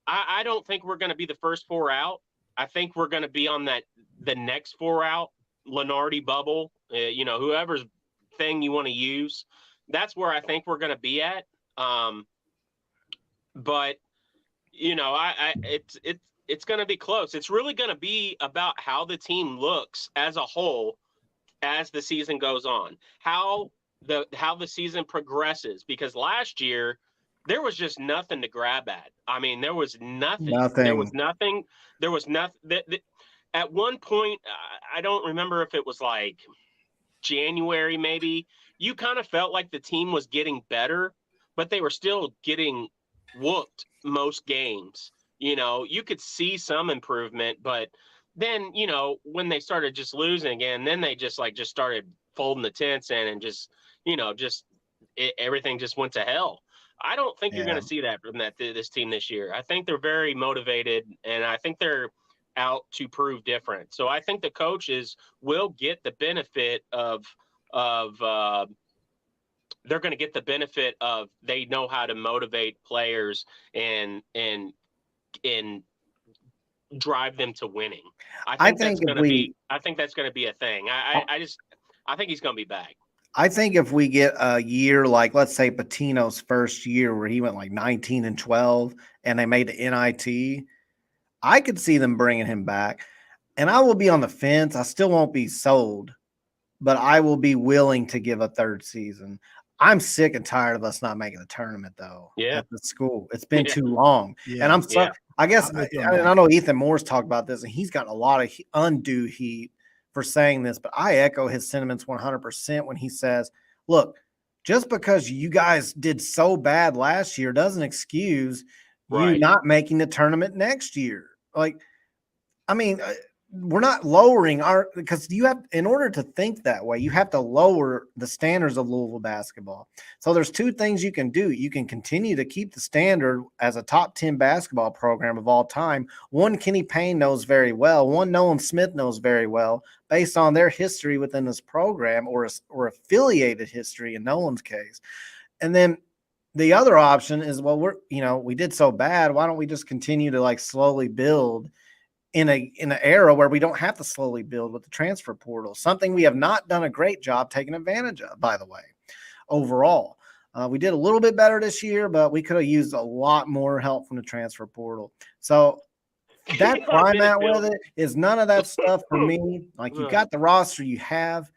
I don't think we're going to be the first 4 out. I think we're going to be on the next 4 out Lenardi bubble, whoever's thing you want to use. That's where I think we're going to be at. But it's going to be close. It's really going to be about how the team looks as a whole as the season goes on, how the season progresses, because last year there was just nothing to grab at. I mean, there was nothing. There was nothing. At one point, I don't remember if it was like January, maybe, you kind of felt like the team was getting better, but they were still getting whooped most games. You could see some improvement, but then, when they started just losing again, then they just started folding the tents in and just, everything just went to hell. I don't think you're going to see that from this team this year. I think they're very motivated, and I think they're out to prove different. So I think the coaches will get the benefit of they're going to get the benefit of they know how to motivate players and drive them to winning. I think that's going to be a thing. I think he's going to be back. I think if we get a year like, let's say, Patino's first year where he went like 19-12 and they made the NIT, I could see them bringing him back. And I will be on the fence. I still won't be sold, but I will be willing to give a third season. I'm sick and tired of us not making the tournament, though. Yeah. At the school, it's been too long, and I'm sorry. Yeah. I guess I know Ethan Moore's talked about this, and he's gotten a lot of undue heat for saying this, but I echo his sentiments 100% when he says, "Look, just because you guys did so bad last year doesn't excuse you not making the tournament next year." Like, I mean. We're not lowering because you have, in order to think that way, you have to lower the standards of Louisville basketball. So there's two things you can do. You can continue to keep the standard as a top 10 basketball program of all time. One Kenny Payne knows very well. One Nolan Smith knows very well based on their history within this program or affiliated history in Nolan's case. And then the other option is, well, we did so bad. Why don't we just continue to slowly build in an era where we don't have to slowly build with the transfer portal, something we have not done a great job taking advantage of, by the way, overall. We did a little bit better this year, but we could have used a lot more help from the transfer portal. So that's where I'm at with it, is none of that stuff for me. You got the roster you have,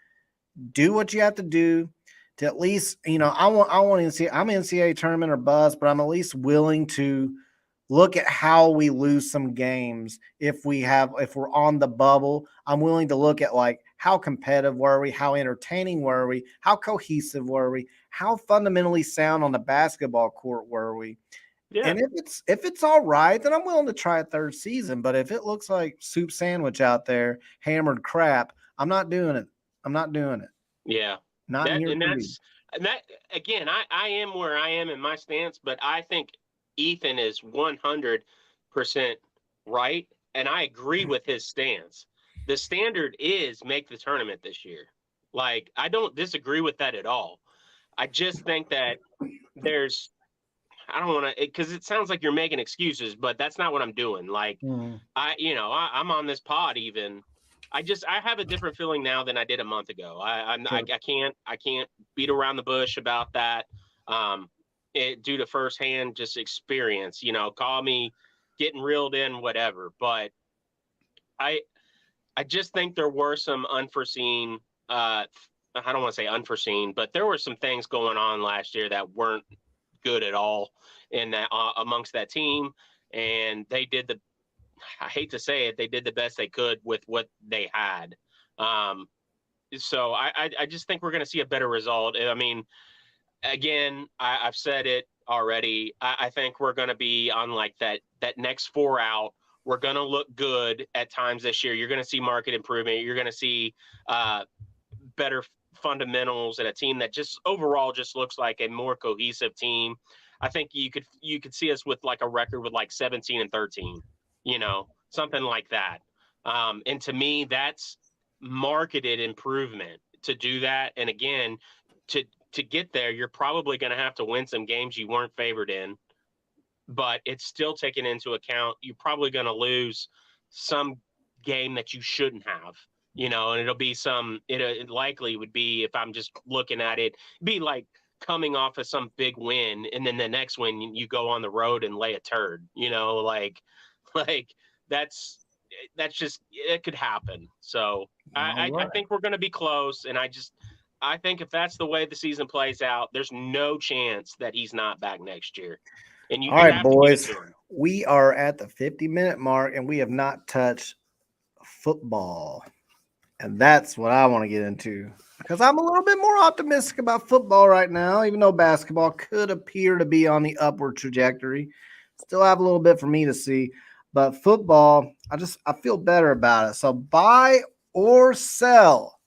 do what you have to do to at least, I'm NCAA tournament or bust, but I'm at least willing to look at how we lose some games if we're on the bubble. I'm willing to look at how competitive were we, how entertaining were we, how cohesive were we, how fundamentally sound on the basketball court were we. Yeah. And if it's all right, then I'm willing to try a third season. But if it looks like soup sandwich out there, hammered crap, I'm not doing it. Yeah. Again, I am where I am in my stance, but I think Ethan is 100% right, and I agree with his stance. The standard is make the tournament this year. I don't disagree with that at all. I just think that I don't want to, because it sounds like you're making excuses, but that's not what I'm doing. I'm on this pod even. I have a different feeling now than I did a month ago. I can't beat around the bush about that. Due to firsthand just experience, call me getting reeled in, whatever. But I just think there were some unforeseen, I don't want to say unforeseen, but there were some things going on last year that weren't good at all in that amongst that team. And they did I hate to say it, they did the best they could with what they had. So I just think we're going to see a better result. I mean, again, I've said it already. I think we're going to be on that next 4 out. We're going to look good at times this year. You're going to see market improvement. You're going to see better fundamentals and a team that just overall just looks like a more cohesive team. I think you could see us with a record with 17-13, something like that. And to me, that's marketed improvement to do that. And again, to get there, you're probably going to have to win some games you weren't favored in, but it's still taken into account. You're probably going to lose some game that you shouldn't have, and it likely would be, if I'm just looking at it, be coming off of some big win. And then the next win, you go on the road and lay a turd, that's just, it could happen. So I think we're going to be close. And I think if that's the way the season plays out, there's no chance that he's not back next year. And all right, boys, we are at the 50-minute mark, and we have not touched football. And that's what I want to get into, because I'm a little bit more optimistic about football right now, even though basketball could appear to be on the upward trajectory. Still have a little bit for me to see. But football, I feel better about it. So buy or sell.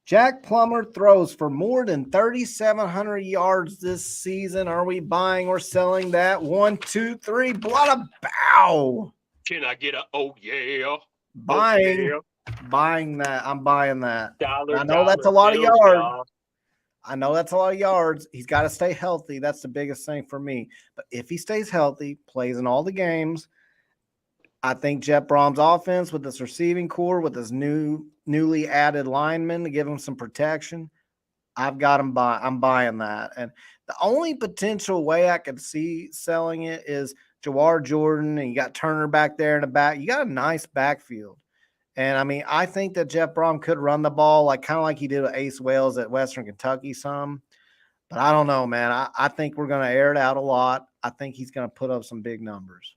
Jack Plummer throws for more than 3,700 yards this season. Are we buying or selling that? 1, 2, 3. Blood a bow. Can I get a oh yeah? Buying. Oh, yeah. Buying that. I'm buying that. Dollar, I know that's a lot of bills, yards. y'all. I know that's a lot of yards. He's got to stay healthy. That's the biggest thing for me. But if he stays healthy, plays in all the games, I think Jeff Brom's offense with this receiving core, with his newly added linemen to give him some protection, I'm buying that. And the only potential way I could see selling it is Jawar Jordan, and you got Turner back there in the back. You got a nice backfield. And I mean, I think that Jeff Brom could run the ball kind of like he did with Ace Wales at Western Kentucky some. But I don't know, man. I think we're going to air it out a lot. I think he's going to put up some big numbers.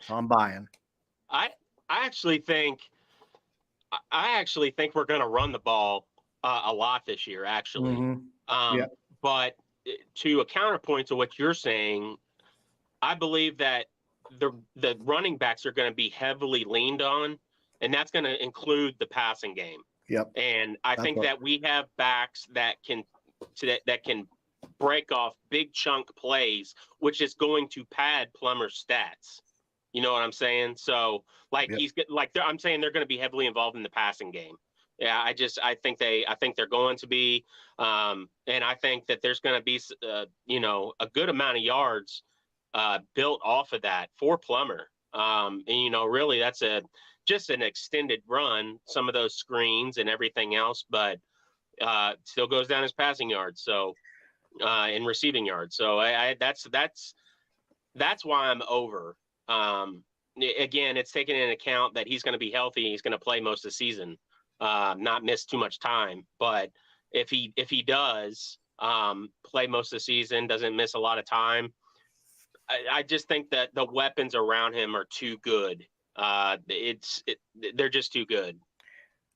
So I'm buying. I actually think we're going to run the ball a lot this year, actually. Mm-hmm. But to a counterpoint to what you're saying, I believe that the running backs are going to be heavily leaned on, and that's going to include the passing game. Yep. And I think that we have backs that can break off big chunk plays, which is going to pad Plummer's stats. You know what I'm saying? So I'm saying they're going to be heavily involved in the passing game. Yeah, I think they're going to be, and I think that there's going to be, a good amount of yards built off of that for Plummer. And really that's just an extended run, some of those screens and everything else, but still goes down as passing yards. So, in receiving yards. So that's why I'm over. Again, it's taken into account that he's going to be healthy. He's going to play most of the season, not miss too much time. But if he does play most of the season, doesn't miss a lot of time, I just think that the weapons around him are too good. They're just too good.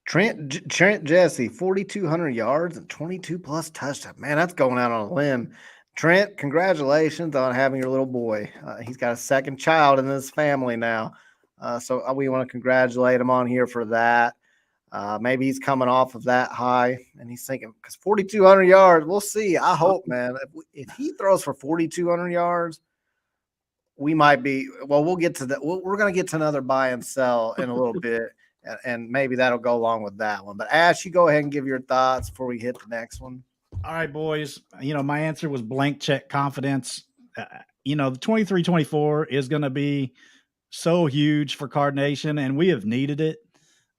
Trent Jesse, 4,200 yards and 22 plus touchdowns. Man, that's going out on a limb. Trent, congratulations on having your little boy. He's got a second child in his family now. So we want to congratulate him on here for that. Maybe he's coming off of that high and he's thinking, because 4,200 yards, we'll see. I hope, man, if he throws for 4,200 yards, we might be, we'll get to that. We're going to get to another buy and sell in a little bit, and maybe that'll go along with that one. But Ash, you go ahead and give your thoughts before we hit the next one. All right, boys. My answer was blank check confidence. The 23-24 is going to be so huge for Card Nation, and we have needed it.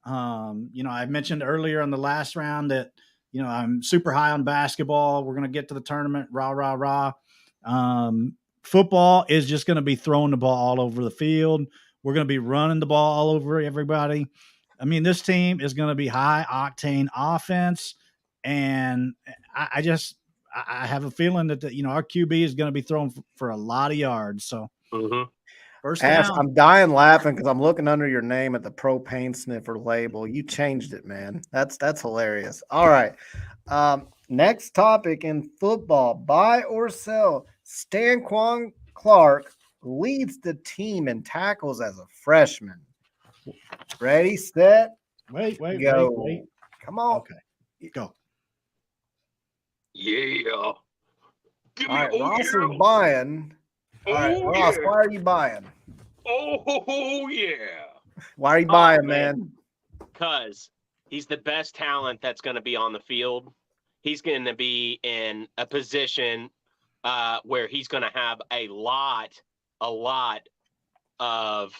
I mentioned earlier in the last round that, I'm super high on basketball. We're going to get to the tournament, rah, rah, rah. Football is just going to be throwing the ball all over the field. We're going to be running the ball all over everybody. I mean, this team is going to be high octane offense. And I have a feeling that our QB is going to be throwing for a lot of yards. So first Ash, down. I'm dying laughing because I'm looking under your name at the propane sniffer label. You changed it, man. That's hilarious. All right. Next topic in football: buy or sell. Stanquan Clark leads the team in tackles as a freshman. Ready, set, Wait. Come on. Okay, go. Yeah. All right, Ross is buying. All right, Ross, why are you buying? Oh, yeah. Why are you buying, man? Because he's the best talent that's going to be on the field. He's going to be in a position where he's going to have a lot of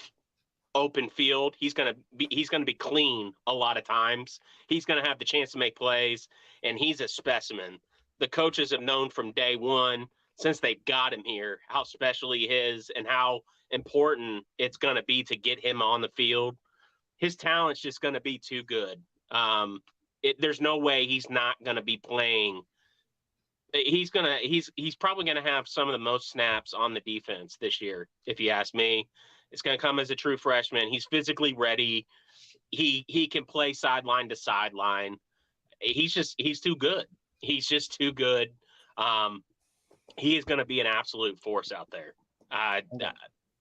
open field. He's going to be clean a lot of times. He's going to have the chance to make plays, and he's a specimen. The coaches have known from day one, since they got him here, how special he is and how important it's going to be to get him on the field. His talent's just going to be too good. There's no way he's not going to be playing. He's probably going to have some of the most snaps on the defense this year, if you ask me. It's going to come as a true freshman. He's physically ready. He can play sideline to sideline. He's too good. He's just too good. He is going to be an absolute force out there.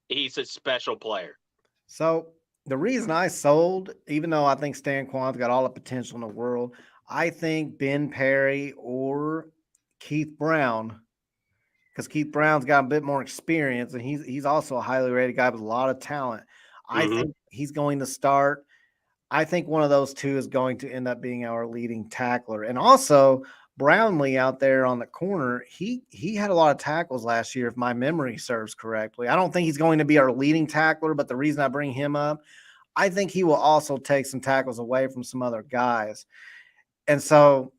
he's a special player. So the reason I sold, even though I think Stanquan's got all the potential in the world, I think Ben Perry or Keith Brown, because Keith Brown's got a bit more experience and he's also a highly rated guy with a lot of talent. I think he's going to start. I think one of those two is going to end up being our leading tackler. And also Brownlee out there on the corner, he had a lot of tackles last year, if my memory serves correctly. I don't think he's going to be our leading tackler, but the reason I bring him up, I think he will also take some tackles away from some other guys. And so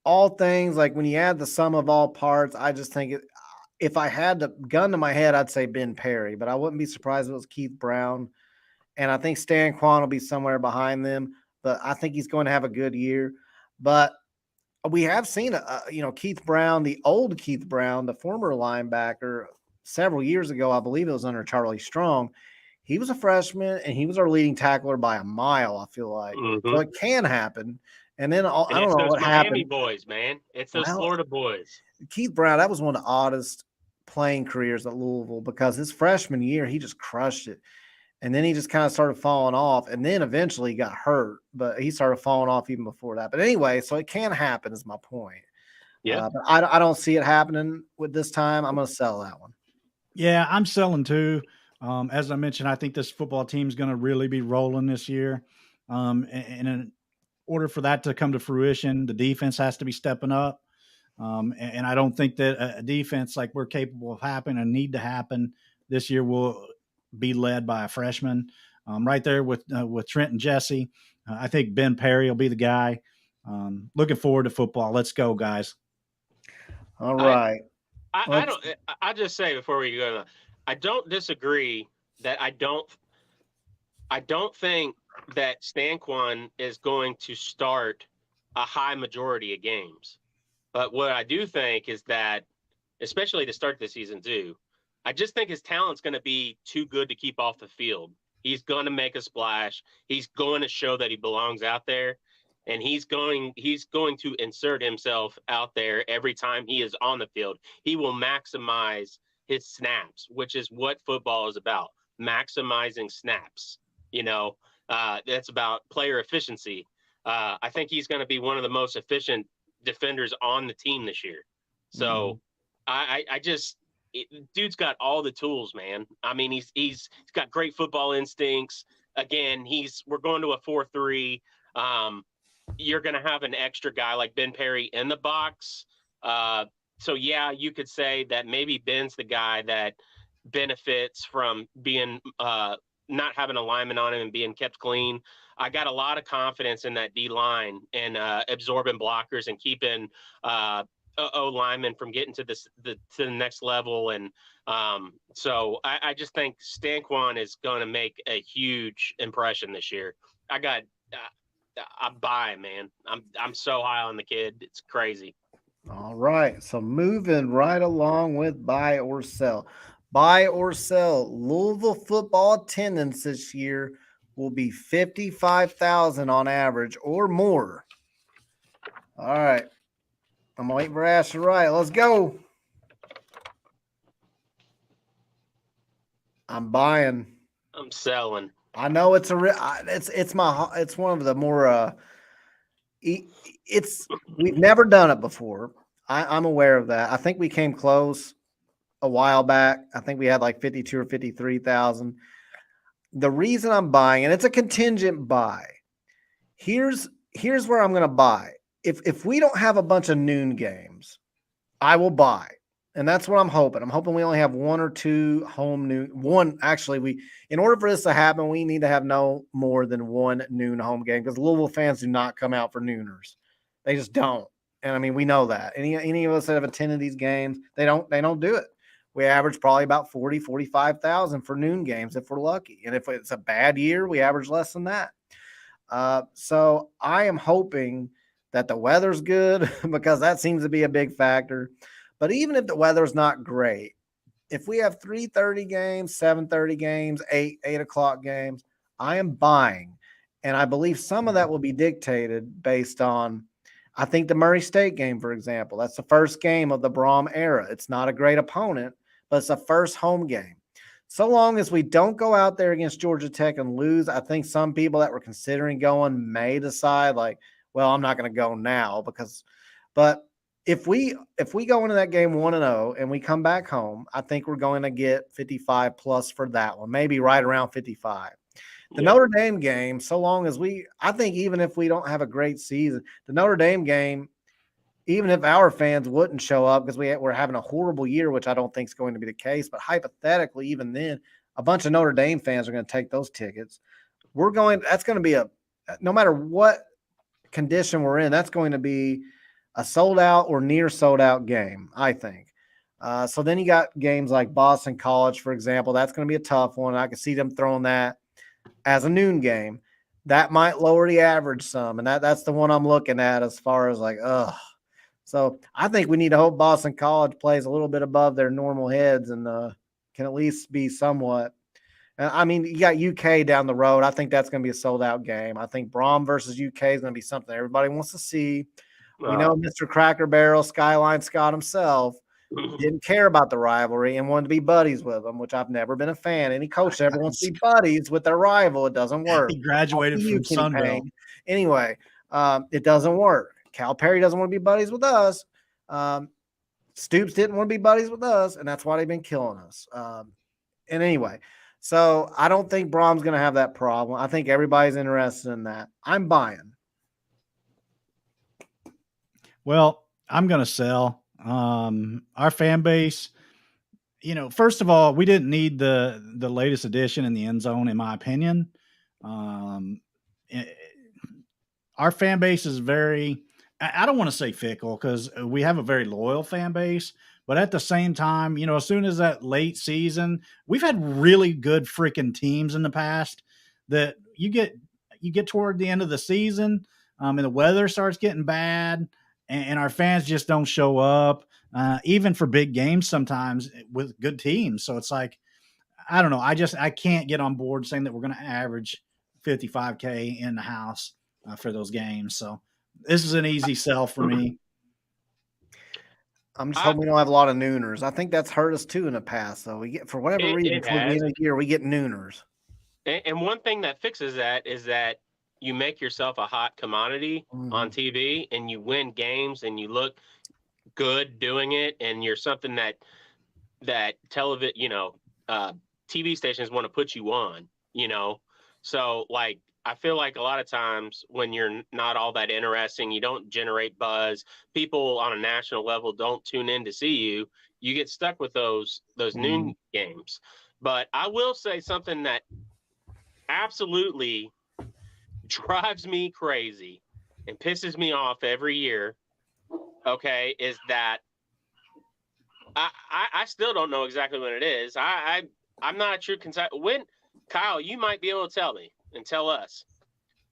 all things, like when you add the sum of all parts, I just think if I had the gun to my head, I'd say Ben Perry, but I wouldn't be surprised if it was Keith Brown. And I think Stanquan will be somewhere behind them, but I think he's going to have a good year. But we have seen, Keith Brown, the old Keith Brown, the former linebacker, several years ago, I believe it was under Charlie Strong. He was a freshman, and he was our leading tackler by a mile, I feel like. So it can happen. And then I don't know what Miami happened. Boys, man. It's those Florida boys. Keith Brown, that was one of the oddest playing careers at Louisville because his freshman year, he just crushed it. And then he just kind of started falling off, and then eventually he got hurt, but he started falling off even before that. But anyway, so it can happen is my point. Yeah. But I don't see it happening with this time. I'm going to sell that one. Yeah, I'm selling too. As I mentioned, I think this football team is going to really be rolling this year. And in order for that to come to fruition, the defense has to be stepping up. And I don't think that a defense like we're capable of happening and need to happen this year will be led by a freshman. Right there with Trent and Jesse. I think Ben Perry will be the guy. Looking forward to football. Let's go, guys. All right. I just say before we go, I don't disagree that I don't think that Stanquan is going to start a high majority of games. But what I do think is that, especially to start the season too, I just think his talent's going to be too good to keep off the field. He's going to make a splash. He's going to show that he belongs out there, and he's going to insert himself out there every time he is on the field. He will maximize his snaps, which is what football is about, maximizing snaps. That's about player efficiency. I think he's going to be one of the most efficient defenders on the team this year. So dude's got all the tools, man. I mean, he's got great football instincts. Again, we're going to a 4-3. You're going to have an extra guy like Ben Perry in the box. So yeah, you could say that maybe Ben's the guy that benefits from being not having a lineman on him and being kept clean. I got a lot of confidence in that D line and absorbing blockers and keeping linemen from getting to the next level. And so I just think Stanquan is going to make a huge impression this year. I'm buying, man. I'm so high on the kid. It's crazy. All right. So moving right along with buy or sell. Buy or sell. Louisville football attendance this year will be 55,000 on average or more. All right. I'm waiting for Ash to write. Let's go. I'm buying. I'm selling. I know it's one of the more we've never done it before. I'm aware of that. I think we came close a while back. I think we had like 52 or 53,000. The reason I'm buying, and it's a contingent buy. Here's where I'm going to buy. If we don't have a bunch of noon games, I will buy. And that's what I'm hoping. I'm hoping we only have one or two home noon. One, actually, in order for this to happen, we need to have no more than one noon home game because Louisville fans do not come out for nooners. They just don't. And I mean, we know that. Any of us that have attended these games, they don't do it. We average probably about 40, 45,000 for noon games if we're lucky. And if it's a bad year, we average less than that. So I am hoping that the weather's good because that seems to be a big factor. But even if the weather's not great, if we have 3:30 games, 7:30 games, 8 o'clock games, I am buying. And I believe some of that will be dictated based on, I think the Murray State game, for example, that's the first game of the Brom era. It's not a great opponent, but it's the first home game. so long as we don't go out there against Georgia Tech and lose, I think some people that were considering going may decide like, well, I'm not going to go now but if we go into that game 1-0 and we come back home, I think we're going to get 55 plus for that one, maybe right around 55. The Notre Dame game, so long as I think even if we don't have a great season, the Notre Dame game, even if our fans wouldn't show up because we're having a horrible year, which I don't think is going to be the case, but hypothetically, even then, a bunch of Notre Dame fans are going to take those tickets. That's going to be no matter what condition we're in, that's going to be a sold out or near sold out game, I think. So then you got games like Boston College, for example. That's going to be a tough one. I can see them throwing that as a noon game. That might lower the average some, and that's the one I'm looking at as far as like, So I think we need to hope Boston College plays a little bit above their normal heads and can at least be somewhat. I mean, you got UK down the road. I think that's going to be a sold-out game. I think Brom versus UK is going to be something everybody wants to see. We know Mr. Cracker Barrel, Skyline Scott himself, didn't care about the rivalry and wanted to be buddies with them, which I've never been a fan. Any coach ever wants to be buddies with their rival, it doesn't work. He graduated from Sunbelt. Anyway, it doesn't work. Calipari doesn't want to be buddies with us. Stoops didn't want to be buddies with us, and that's why they've been killing us. And anyway, so I don't think Brom's going to have that problem. I think everybody's interested in that. I'm buying. Well, I'm going to sell. Our fan base, first of all, we didn't need the latest edition in the end zone, in my opinion. Our fan base is I don't want to say fickle because we have a very loyal fan base, but at the same time, as soon as that late season, we've had really good freaking teams in the past that you get toward the end of the season, and the weather starts getting bad and our fans just don't show up, even for big games sometimes with good teams. So it's like, I don't know. I can't get on board saying that we're going to average 55K in the house for those games. So this is an easy sell for me. I'm just hoping we don't have a lot of nooners. I think that's hurt us too in the past. So we get, for whatever reason, towards the end of the year, we get nooners. And one thing that fixes that is that you make yourself a hot commodity on TV and you win games and you look good doing it. And you're something that television, TV stations want to put you on, So like, I feel like a lot of times when you're not all that interesting, you don't generate buzz, people on a national level don't tune in to see you, you get stuck with those noon games. But I will say something that absolutely drives me crazy and pisses me off every year, okay, is that I still don't know exactly when it is. I'm not a true when, Kyle, you might be able to tell me and tell us,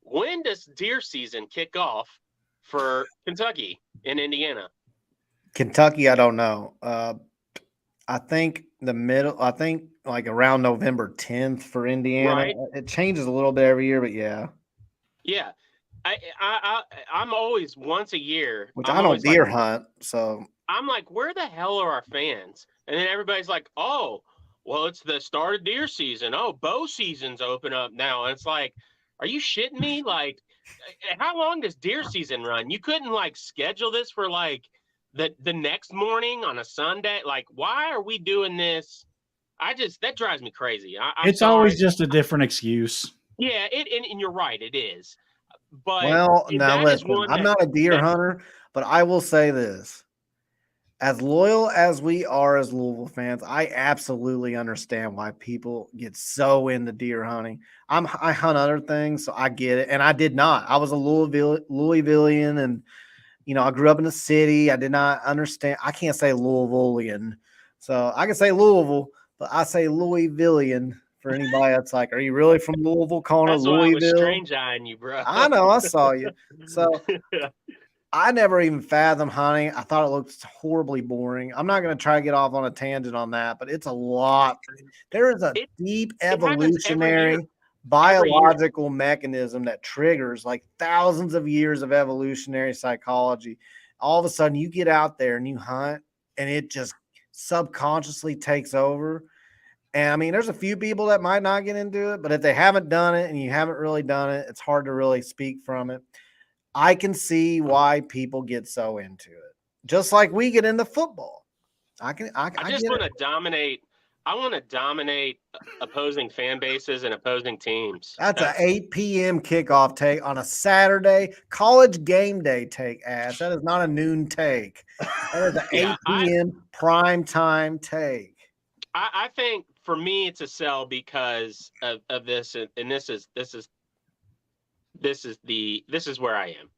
when does deer season kick off for Kentucky and Indiana? Kentucky, I don't know. I think like around November 10th for Indiana. Right. It changes a little bit every year, but yeah. Yeah. I'm always once a year. Which I don't deer hunt, so I'm like, where the hell are our fans? And then everybody's like, oh, well, it's the start of deer season. Oh, bow season's open up now. And it's like, are you shitting me? Like, how long does deer season run? You couldn't like schedule this for like the next morning on a Sunday. Like, why are we doing this? That drives me crazy. It's always just a different excuse. Yeah, and you're right, it is. But well, now listen, I'm not a deer hunter, but I will say this. As loyal as we are as Louisville fans, I absolutely understand why people get so into deer hunting. I hunt other things, so I get it. And I did not. I was a Louisvillian, and I grew up in the city. I did not understand. I can't say Louisvillian, so I can say Louisville, but I say Louisvillian for anybody that's like, "Are you really from Louisville?" Calling it Louisville. I was strange eyeing you, bro. I know. I saw you. So. I never even fathomed hunting. I thought it looked horribly boring. I'm not going to try to get off on a tangent on that, but it's a lot. There is a deep evolutionary biological mechanism that triggers like thousands of years of evolutionary psychology. All of a sudden you get out there and you hunt and it just subconsciously takes over. And I mean, there's a few people that might not get into it, but if they haven't done it and you haven't really done it, it's hard to really speak from it. I can see why people get so into it. Just like we get into football. I just want to dominate. I want to dominate opposing fan bases and opposing teams. That's an 8 p.m. kickoff take on a Saturday, college game day take, Ash. That is not a noon take. That is an 8 p.m. prime time take. I think for me it's a sell because of this, and this is where I am.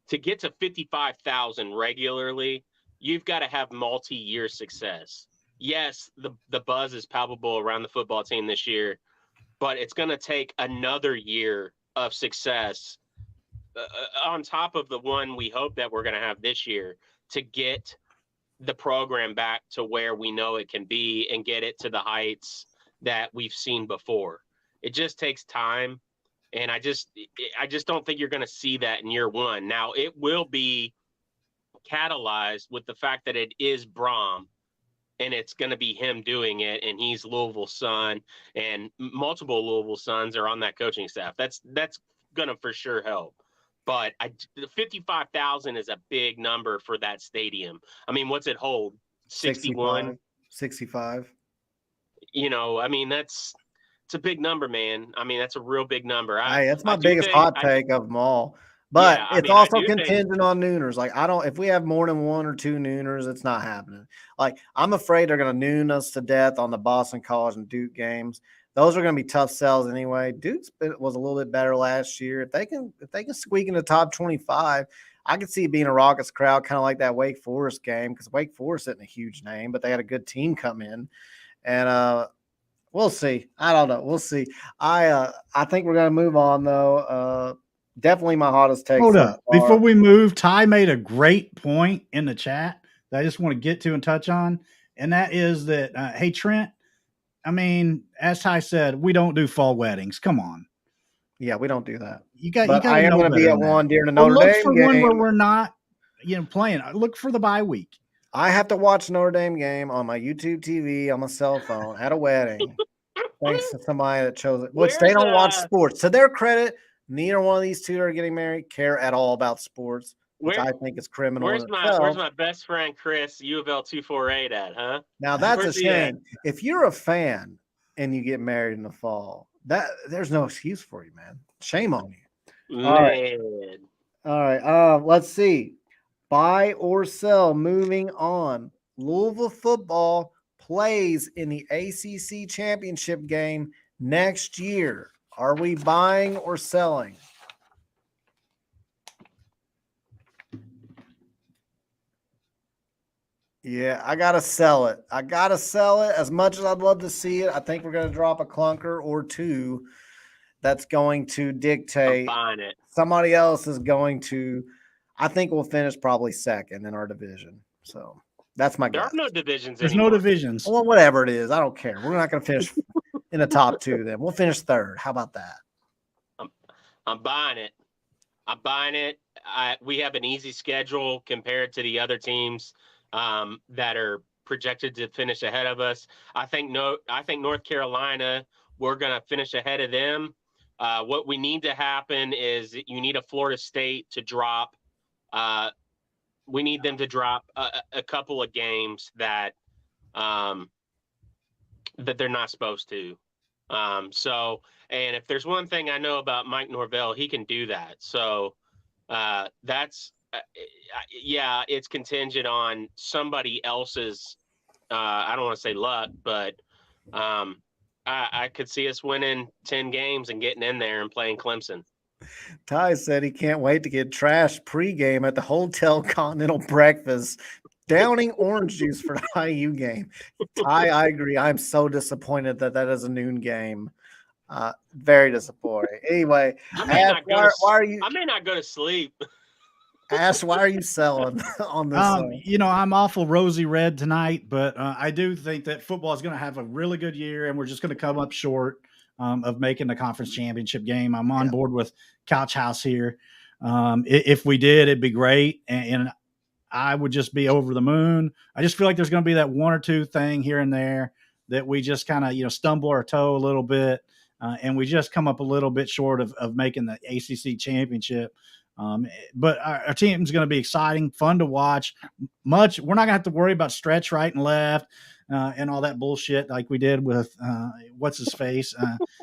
To get to 55,000 regularly, you've got to have multi-year success. Yes, the buzz is palpable around the football team this year, but it's going to take another year of success on top of the one we hope that we're going to have this year to get the program back to where we know it can be and get it to the heights that we've seen before. It just takes time. And I just don't think you're going to see that in year one. Now, it will be catalyzed with the fact that it is Brom and it's going to be him doing it. And he's Louisville's son, and multiple Louisville sons are on that coaching staff. That's going to for sure help. But 55,000 is a big number for that stadium. I mean, what's it hold? 61? 65. You know, I mean, it's a big number, man. I mean, that's a real big number. That's my biggest hot take of them all. But it's also contingent on nooners. Like, if we have more than 1 or 2 nooners, it's not happening. Like, I'm afraid they're going to noon us to death on the Boston College and Duke games. Those are going to be tough sells anyway. Duke's was a little bit better last year. If they can squeak in the top 25, I could see it being a raucous crowd, kind of like that Wake Forest game, because Wake Forest isn't a huge name, but they had a good team come in. And we'll see. I don't know. We'll see. I think we're going to move on, though. Definitely my hottest take. Hold up. Before we move, Ty made a great point in the chat that I just want to get to and touch on, and that is that, hey, Trent, I mean, as Ty said, we don't do fall weddings. Come on. Yeah, we don't do that. I am going to be at one during the Notre Dame game. Look for one where we're not, playing. Look for the bye week. I have to watch Notre Dame game on my YouTube TV on my cell phone at a wedding. Thanks to somebody that chose it. Which they don't watch sports. To their credit, neither one of these two are getting married care at all about sports, which I think is criminal. Where's my best friend Chris, UofL 248 at, huh? Now that's a shame. If you're a fan and you get married in the fall, there's no excuse for you, man. Shame on you. Man. All right. Let's see. Buy or sell. Moving on. Louisville football plays in the ACC championship game next year. Are we buying or selling? Yeah, I got to sell it. As much as I'd love to see it. I think we're going to drop a clunker or two. That's going to dictate. I'm buying it. Somebody else is going to. I think we'll finish probably second in our division. So that's my guess. There are no divisions There's anymore. no divisions. Well, whatever it is, I don't care. We're not going to finish in the top 2 then. We'll finish third. How about that? I'm buying it. We have an easy schedule compared to the other teams that are projected to finish ahead of us. I think North Carolina, we're going to finish ahead of them. What we need to happen is you need a Florida State to drop. We need them to drop a couple of games that they're not supposed to. And if there's one thing I know about Mike Norvell, he can do that. So that's it's contingent on somebody else's. I don't want to say luck, but I could see us winning 10 games and getting in there and playing Clemson. Ty said he can't wait to get trashed pregame at the Hotel Continental breakfast, downing orange juice for the IU game. Ty, I agree. I'm so disappointed that is a noon game. Very disappointing. Anyway, I may not go to sleep. Ash, why are you selling on this? I'm awful rosy red tonight, but I do think that football is going to have a really good year, and we're just going to come up short of making the conference championship game. I'm on board with Couch House here. If we did, it'd be great, and I would just be over the moon. I just feel like there's going to be that 1 or 2 thing here and there that we just kind of stumble our toe a little bit, and we just come up a little bit short of making the ACC championship. But our team's going to be exciting, fun to watch. We're not going to have to worry about stretch right and left and all that bullshit like we did with what's his face,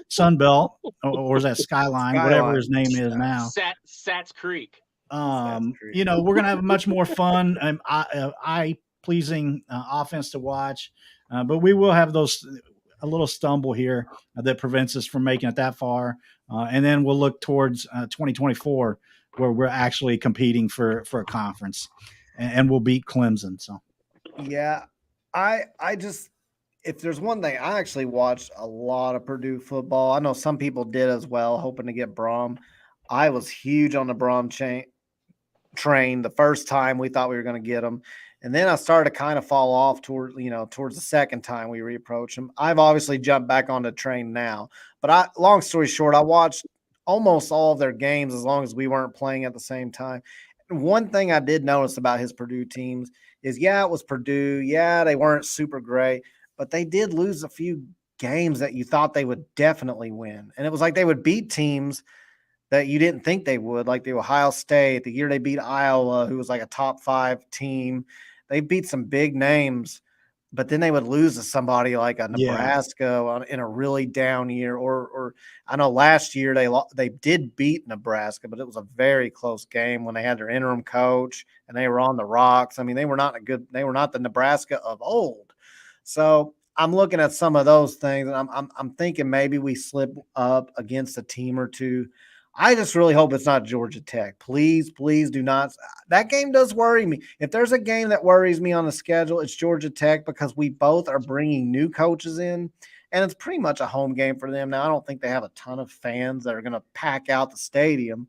Sunbelt, or is that Skyline, whatever his name is now. Sats Creek. We're going to have a much more fun and eye pleasing offense to watch, but we will have a little stumble here that prevents us from making it that far, and then we'll look towards 2024 where we're actually competing for a conference, and we'll beat Clemson. So yeah, I just, if there's one thing, I actually watched a lot of Purdue football. I know some people did as well, hoping to get Brom. I was huge on the Brom train the first time we thought we were going to get them. And then I started to kind of fall off towards the second time we reapproached them. I've obviously jumped back on the train now, but long story short, I watched almost all of their games as long as we weren't playing at the same time. And one thing I did notice about his Purdue teams is, it was Purdue. Yeah, they weren't super great, but they did lose a few games that you thought they would definitely win. And it was like they would beat teams that you didn't think they would, like the Ohio State, the year they beat Iowa, who was like a top 5 team. They beat some big names, but then they would lose to somebody like a Nebraska in a really down year. Or I know last year they did beat Nebraska, but it was a very close game when they had their interim coach and they were on the rocks. I mean, they were not the Nebraska of old. So I'm looking at some of those things, and I'm thinking maybe we slip up against a team or two. I just really hope it's not Georgia Tech. Please, please do not. That game does worry me. If there's a game that worries me on the schedule, it's Georgia Tech, because we both are bringing new coaches in, and it's pretty much a home game for them. Now, I don't think they have a ton of fans that are going to pack out the stadium,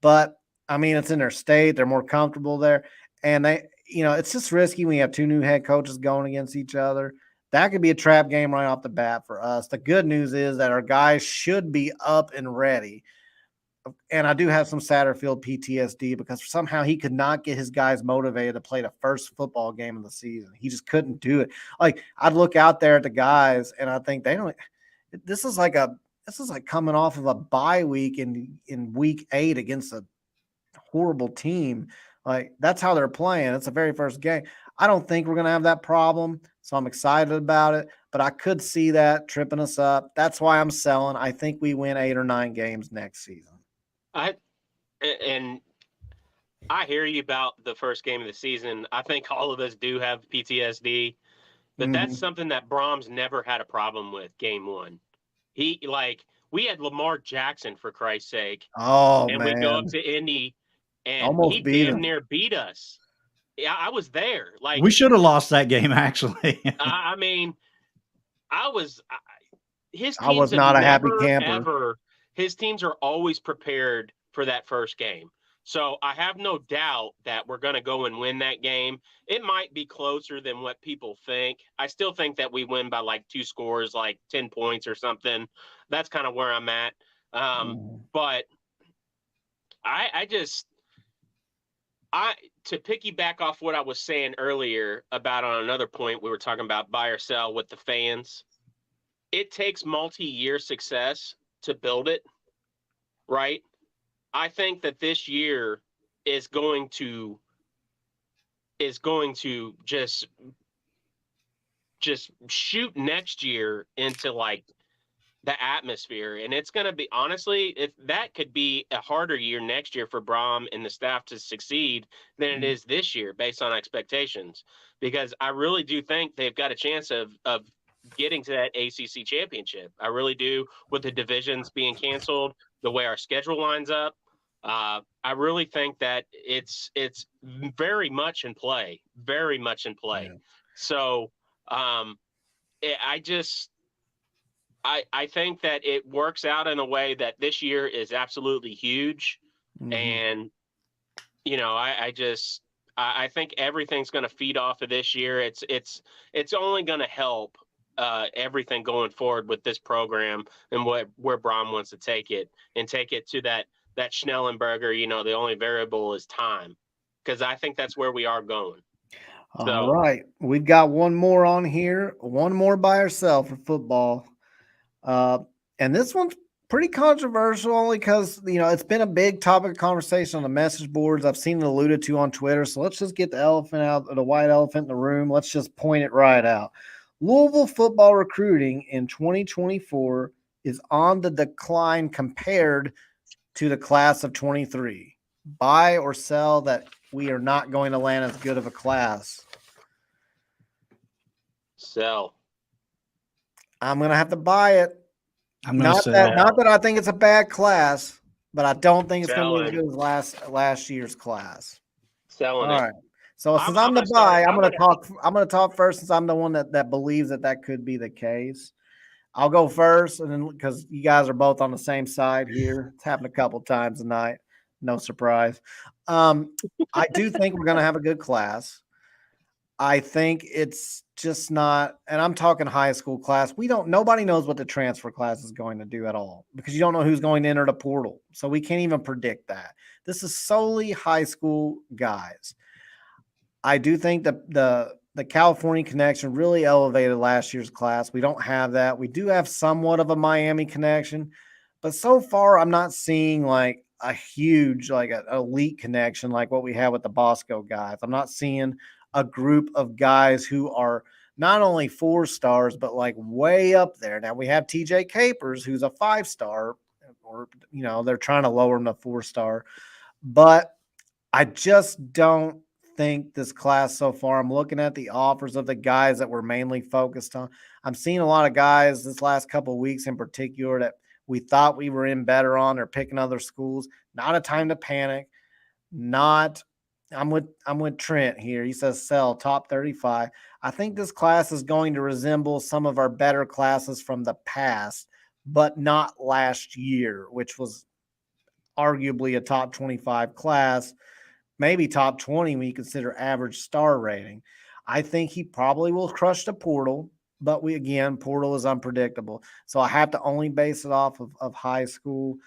but, I mean, it's in their state. They're more comfortable there, and it's just risky when you have 2 new head coaches going against each other. That could be a trap game right off the bat for us. The good news is that our guys should be up and ready. And I do have some Satterfield PTSD because somehow he could not get his guys motivated to play the first football game of the season. He just couldn't do it. Like, I'd look out there at the guys and I think this is like coming off of a bye week in week 8 against a horrible team. Like, that's how they're playing. It's the very first game. I don't think we're going to have that problem, so I'm excited about it, but I could see that tripping us up. That's why I'm selling. I think we win 8 or 9 games next season. I hear you about the first game of the season. I think all of us do have PTSD, but that's something that Brahms never had a problem with. Game 1, we had Lamar Jackson, for Christ's sake. Oh, and man. We go up to Indy and almost he beat damn him. near beat us. Yeah, I was there. Like, we should have lost that game, actually. I mean, his teams I was not a happy camper. Ever. His teams are always prepared for that first game. So I have no doubt that we're going to go and win that game. It might be closer than what people think. I still think that we win by like 2 scores, like 10 points or something. That's kind of where I'm at. But to piggyback off what I was saying earlier about on another point, we were talking about buy or sell with the fans. It takes multi-year success to build it, right? I think that this year is going to just shoot next year into like the atmosphere, and it's going to be, honestly, if that could be a harder year next year for Brom and the staff to succeed than it is this year based on expectations, because I really do think they've got a chance of getting to that ACC championship. I really do, with the divisions being canceled, the way our schedule lines up. I really think that it's very much in play, Yeah. So I think that it works out in a way that this year is absolutely huge. And, I think everything's going to feed off of this year. It's only going to help everything going forward with this program and where Brom wants to take it to that Schnellenberger, the only variable is time, because I think that's where we are going. All right. We've got one more on here, one more by herself for football. And this one's pretty controversial only because, it's been a big topic of conversation on the message boards. I've seen it alluded to on Twitter. So let's just get the white elephant in the room. Let's just point it right out. Louisville football recruiting in 2024 is on the decline compared to the class of 23. Buy or sell that we are not going to land as good of a class? Sell. I'm going to have to buy it. I'm going to sell. Not that I think it's a bad class, but I don't think it's going to be as good as last year's class. Selling All right. So since I'm the buy, I'm going to talk first since I'm the one that believes that could be the case. I'll go first, and then because you guys are both on the same side here. It's happened a couple times tonight. No surprise. I do think we're going to have a good class. I think it's just not, and I'm talking high school class. Nobody knows what the transfer class is going to do at all because you don't know who's going to enter the portal. So we can't even predict that. This is solely high school guys. I do think the California connection really elevated last year's class. We don't have that. We do have somewhat of a Miami connection, but so far I'm not seeing like a huge, like an elite connection like what we have with the Bosco guys. I'm not seeing a group of guys who are not only 4-stars, but like way up there. Now we have TJ Capers, who's a 5-star, or, they're trying to lower him to 4-star, but I just don't think this class so far. I'm looking at the offers of the guys that we're mainly focused on. I'm seeing a lot of guys this last couple of weeks in particular that we thought we were in better on or picking other schools. Not a time to panic. I'm with Trent here. He says sell top 35. I think this class is going to resemble some of our better classes from the past, but not last year, which was arguably a top 25 class, maybe top 20 when you consider average star rating. I think he probably will crush the portal, but portal is unpredictable. So I have to only base it off of high school.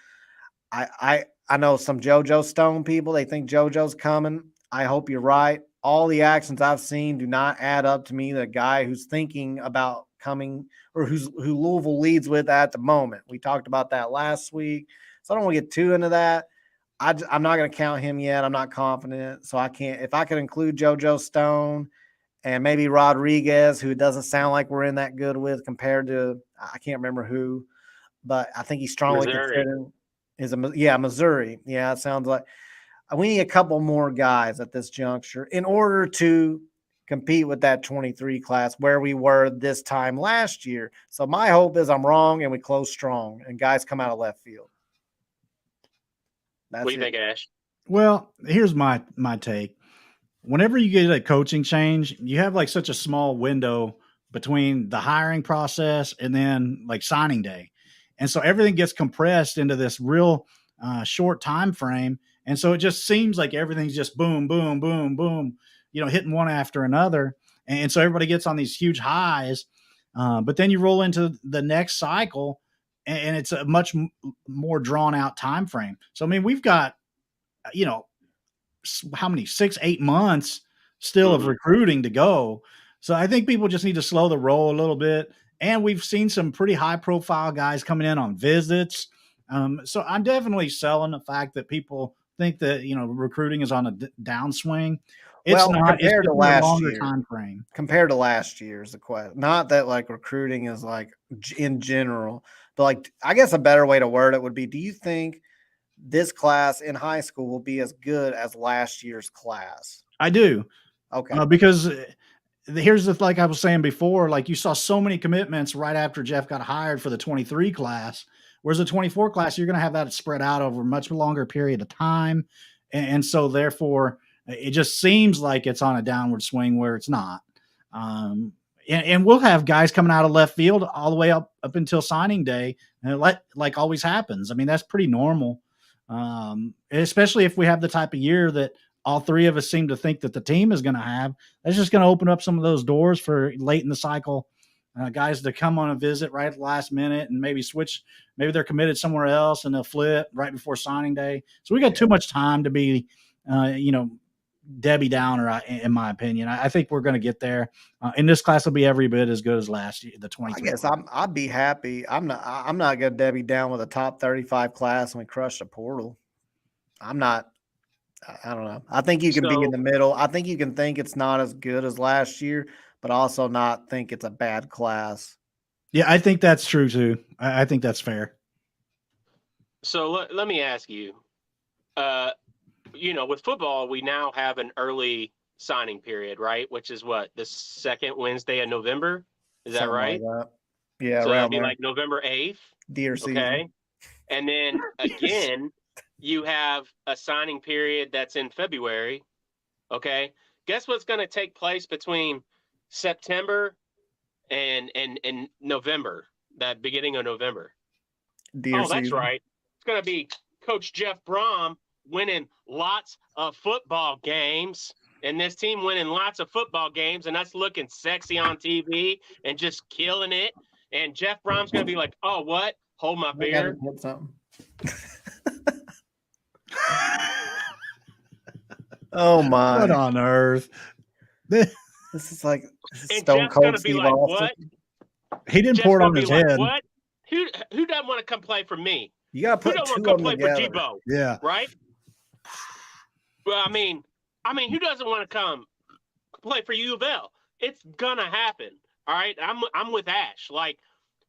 I know some JoJo Stone people, they think JoJo's coming. I hope you're right. All the actions I've seen do not add up to me. The guy who's thinking about coming or who Louisville leads with at the moment. We talked about that last week. So I don't want to get too into that. I'm not going to count him yet. I'm not confident. So I can't. If I could include JoJo Stone and maybe Rodriguez, who doesn't sound like we're in that good with compared to, I can't remember who, but I think he's strongly considered. Missouri. Yeah, it sounds like we need a couple more guys at this juncture in order to compete with that 23 class where we were this time last year. So my hope is I'm wrong and we close strong and guys come out of left field. What do you think, Ash? Well, here's my take. Whenever you get a coaching change, you have like such a small window between the hiring process and then like signing day. And so everything gets compressed into this real short time frame. And so it just seems like everything's just boom, boom, boom, boom, hitting one after another. And so everybody gets on these huge highs. But then you roll into the next cycle and it's a much more drawn out time frame. So, I mean, we've got, how many, 6-8 months still of recruiting to go. So I think people just need to slow the roll a little bit. And we've seen some pretty high profile guys coming in on visits. So I'm definitely selling the fact that people think that, recruiting is on a downswing. It's not. Compared to last year, time frame. Compared to last year's the question. Not that like recruiting is like in general, but like I guess a better way to word it would be: do you think this class in high school will be as good as last year's class? I do. Okay. Because here's like I was saying before, like you saw so many commitments right after Jeff got hired for the 23 class. Whereas the 24 class, you're going to have that spread out over a much longer period of time. And so therefore it just seems like it's on a downward swing where it's not. And we'll have guys coming out of left field all the way up until signing day. And like always happens. I mean, that's pretty normal. Especially if we have the type of year that all three of us seem to think that the team is going to have. That's just going to open up some of those doors for late in the cycle guys to come on a visit right at the last minute and maybe switch. Maybe they're committed somewhere else and they'll flip right before signing day. So we got too much time to be, Debbie Downer, in my opinion. I think we're going to get there, and this class will be every bit as good as last year, the 23. I guess I'd be happy. I'm not going to Debbie down with a top 35 class and we crush the portal. I'm not. I don't know. I think you can be in the middle. I think you can think it's not as good as last year, but also not think it's a bad class. Yeah, I think that's true too. I think that's fair. So let me ask you, with football, we now have an early signing period, right? Which is what, the second Wednesday of November? Is that right? Like that. Yeah, so that'd be like November 8th. Deer season. Okay. And then again, you have a signing period that's in February. Okay. Guess what's going to take place between September and November, that beginning of November? Deer season. That's right. It's going to be Coach Jeff Brom winning lots of football games, and this team winning lots of football games, and us looking sexy on TV and just killing it. And Jeff Brom's going to be like, oh, what? Hold my beer. Oh, my. What on earth? This is like Stone Cold Steve like, Austin. What? He didn't pour it on his head. What? Who doesn't want to come play for me? You got to put two of them play together. For Debo? Yeah. Right? Well, I mean, who doesn't want to come play for UofL? It's going to happen. All right? I'm with Ash. Like,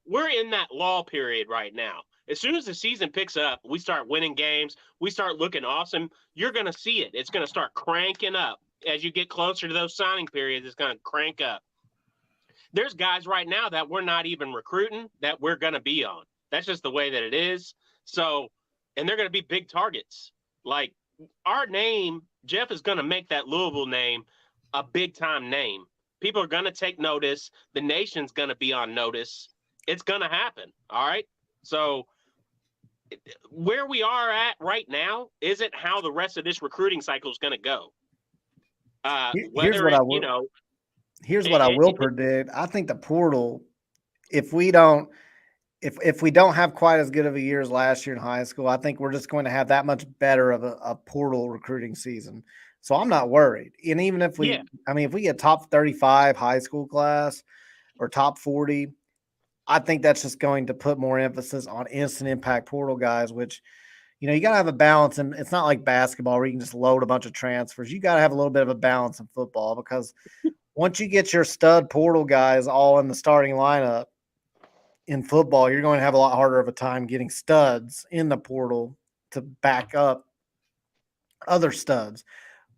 we're in that lull period right now. As soon as the season picks up, we start winning games, we start looking awesome, you're going to see it. It's going to start cranking up. As you get closer to those signing periods, it's going to crank up. There's guys right now that we're not even recruiting that we're going to be on. That's just the way that it is. So, and they're going to be big targets. Like, our name, Jeff is going to make that Louisville name a big-time name. People are going to take notice. The nation's going to be on notice. It's going to happen, all right? So where we are at right now isn't how the rest of this recruiting cycle is going to go. Here's what I will predict. I think the portal, if we don't have quite as good of a year as last year in high school, I think we're just going to have that much better of a portal recruiting season. So I'm not worried. And even if if we get top 35 high school class or top 40, I think that's just going to put more emphasis on instant impact portal guys, which, you got to have a balance. And it's not like basketball where you can just load a bunch of transfers. You got to have a little bit of a balance in football, because once you get your stud portal guys all in the starting lineup in football, you're going to have a lot harder of a time getting studs in the portal to back up other studs.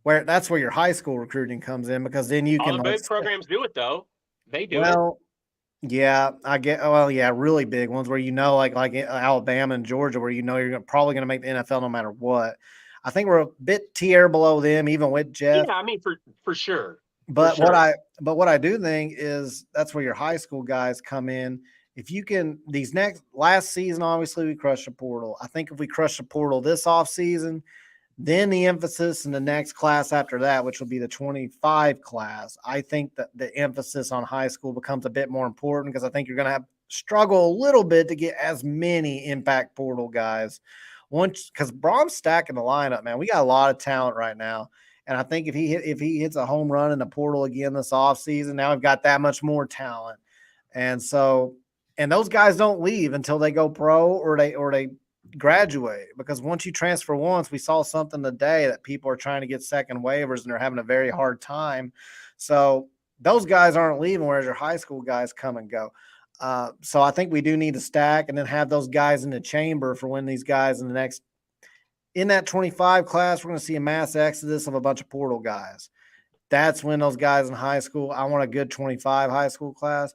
That's where your high school recruiting comes in, because then you can. All the big programs do it, though. They do it. Well, yeah, I get. Well, yeah, really big ones where like Alabama and Georgia, where you're probably going to make the NFL no matter what. I think we're a bit tier below them, even with Jeff. Yeah, for sure. But what I do think is that's where your high school guys come in. If you can, last season, obviously we crushed the portal. I think if we crush the portal this offseason, then the emphasis in the next class after that, which will be the 25 class, I think that the emphasis on high school becomes a bit more important, because I think you're going to struggle a little bit to get as many impact portal guys. Because Brom's stacking the lineup, man. We got a lot of talent right now. And I think if he hits a home run in the portal again this offseason, now we've got that much more talent. And so, and those guys don't leave until they go pro or they graduate, because once you transfer once, we saw something today that people are trying to get second waivers and they're having a very hard time. So those guys aren't leaving, whereas your high school guys come and go. So I think we do need to stack and then have those guys in the chamber for when these guys in that 25 class, we're going to see a mass exodus of a bunch of portal guys. That's when those guys in high school, I want a good 25 high school class.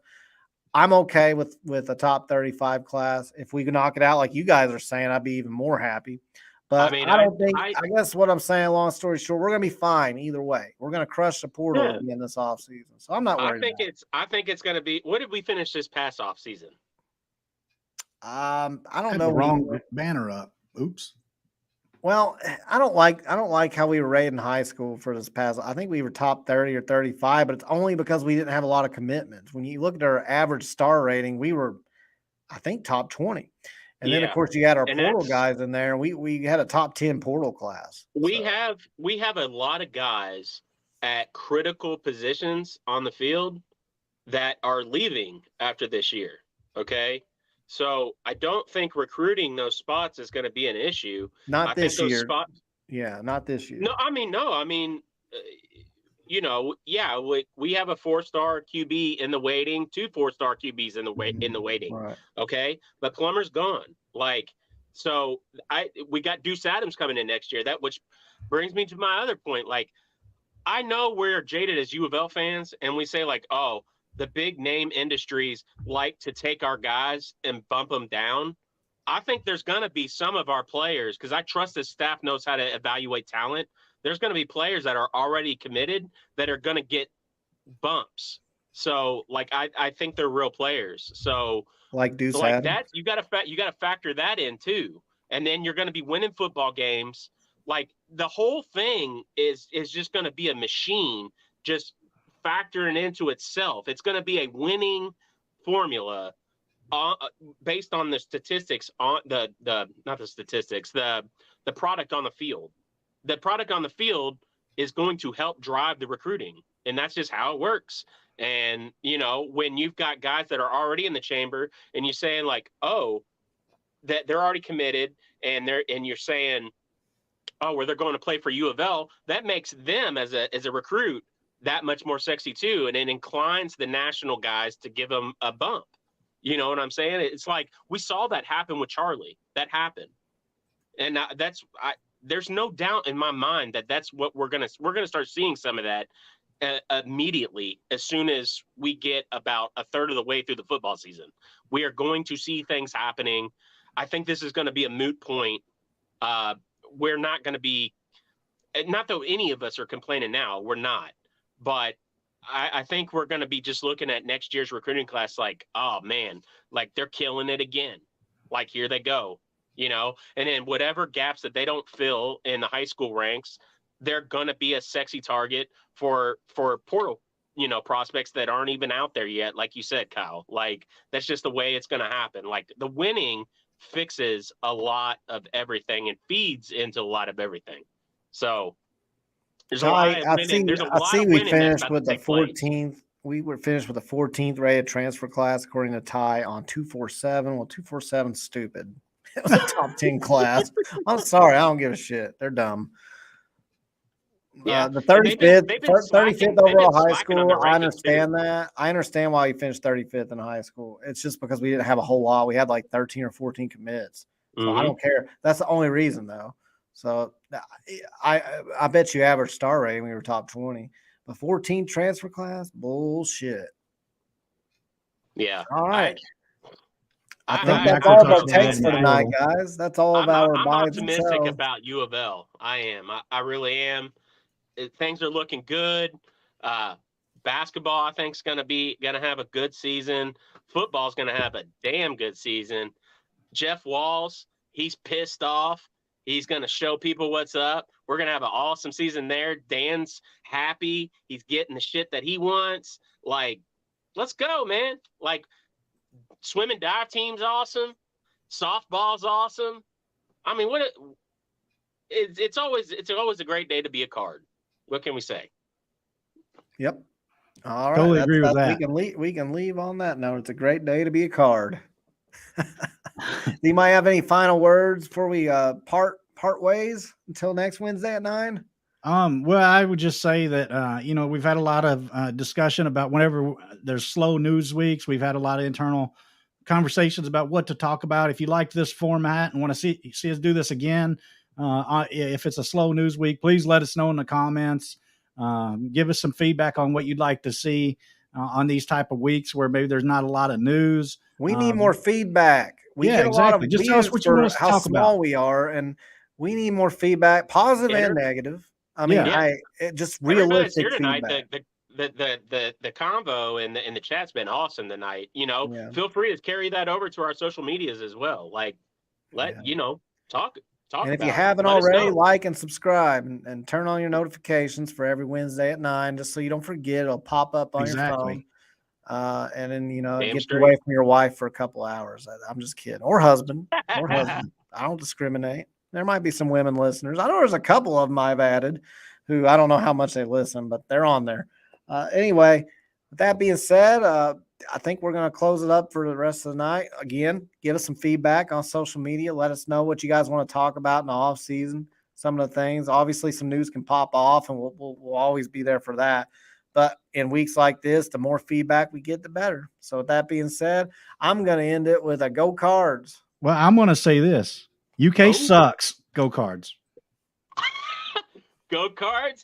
I'm okay with a top 35 class. If we can knock it out like you guys are saying, I'd be even more happy. But I guess what I'm saying, long story short, we're going to be fine either way. We're going to crush the portal again this offseason. So I'm not worried I think it's going to be – what did we finish this past offseason? I don't know. Wrong banner up. Oops. Well, I don't like how we were rated in high school for this past. I think we were top 30 or 35, but it's only because we didn't have a lot of commitments. When you look at our average star rating, we were, I think, top 20. And then, of Yeah. course, you had our And portal that's- guys in there. We had a top 10 portal class. We so. have a lot of guys at critical positions on the field that are leaving after this year. Okay. So I don't think recruiting those spots is going to be an issue. Not this those year. spots. Yeah, not this year. No, I mean, yeah, we have a 4-star QB in the waiting, 2 4-star QBs in the waiting. Right. Okay. But Plummer's gone. So we got Deuce Adams coming in next year. Which brings me to my other point. I know we're jaded as UofL fans, and we say oh, the big name industries like to take our guys and bump them down. I think there's going to be some of our players, because I trust the staff knows how to evaluate talent. There's going to be players that are already committed that are going to get bumps. So I think they're real players. So Deuce like Adams. that, you got to factor that in too. And then you're going to be winning football games. The whole thing is just going to be a machine, just factoring into itself. It's going to be a winning formula based on the statistics on not the statistics, the product on the field. The product on the field is going to help drive the recruiting, and that's just how it works. And when you've got guys that are already in the chamber, and you're saying that they're already committed, and you're saying, where they're going to play for UofL, that makes them as a recruit that much more sexy too, and it inclines the national guys to give them a bump. You know what I'm saying? It's we saw that happen with Charlie. That happened, and there's no doubt in my mind that that's what we're gonna start seeing some of that immediately as soon as we get about a third of the way through the football season. We are going to see things happening. I think this is going to be a moot point. We're not going to be, not that any of us are complaining now, we're not, but I think we're going to be just looking at next year's recruiting class oh man, they're killing it again. Here they go, and then whatever gaps that they don't fill in the high school ranks, they're going to be a sexy target for portal, prospects that aren't even out there yet. Like you said, Kyle, that's just the way it's going to happen. The winning fixes a lot of everything and feeds into a lot of everything. So there's a lot of winning. There's a lot of winning. We finished with the 14th. We were finished with the 14th rated transfer class according to Ty on 247. Well, 247 stupid. It was a top 10 class. I'm sorry, I don't give a shit. They're dumb. Yeah, the 35th overall high school. I understand that. I understand why you finished 35th in high school. It's just because we didn't have a whole lot. We had 13 or 14 commits. So I don't care. That's the only reason though. So I bet you average star rating, we were top 20. But 14 transfer class, bullshit. Yeah. All right. I think that's all it takes for tonight, guys. That's all of our I'm optimistic about UofL. I am. I really am. Things are looking good. Basketball, I think, is going to have a good season. Football is going to have a damn good season. Jeff Walls, he's pissed off. He's going to show people what's up. We're going to have an awesome season there. Dan's happy. He's getting the shit that he wants. Let's go, man. Swim and dive team's awesome. Softball's awesome. I mean, it's always a great day to be a Card. What can we say? Yep. All right. Totally agree with that. We can leave on that note. It's a great day to be a Card. Do you might have any final words before we part ways until next Wednesday at 9? Well, I would just say that we've had a lot of discussion about whenever there's slow news weeks. We've had a lot of internal conversations about what to talk about. If you like this format and want to see us do this again, if it's a slow news week, please let us know in the comments. Give us some feedback on what you'd like to see on these type of weeks where maybe there's not a lot of news. We need more feedback. We get a lot of just tell us what you want us to how talk small about. We are, and we need more feedback, positive and negative. I mean, just realistic feedback. The convo and the chat's been awesome tonight. Feel free to carry that over to our social medias as well. Talk. And if you haven't already, like and subscribe and turn on your notifications for every Wednesday at 9, just so you don't forget. It'll pop up on your phone. And then, Damn get you straight. away from your wife for a couple hours. I'm just kidding. Or husband. I don't discriminate. There might be some women listeners. I know there's a couple of them I've added who I don't know how much they listen, but they're on there. Anyway, with that being said, I think we're going to close it up for the rest of the night. Again, give us some feedback on social media. Let us know what you guys want to talk about in the off season. Some of the things, obviously some news can pop off and we'll always be there for that. But in weeks like this, the more feedback we get, the better. So with that being said, I'm going to end it with a go Cards. Well, I'm going to say this. UK sucks. Go Cards. Go Cards.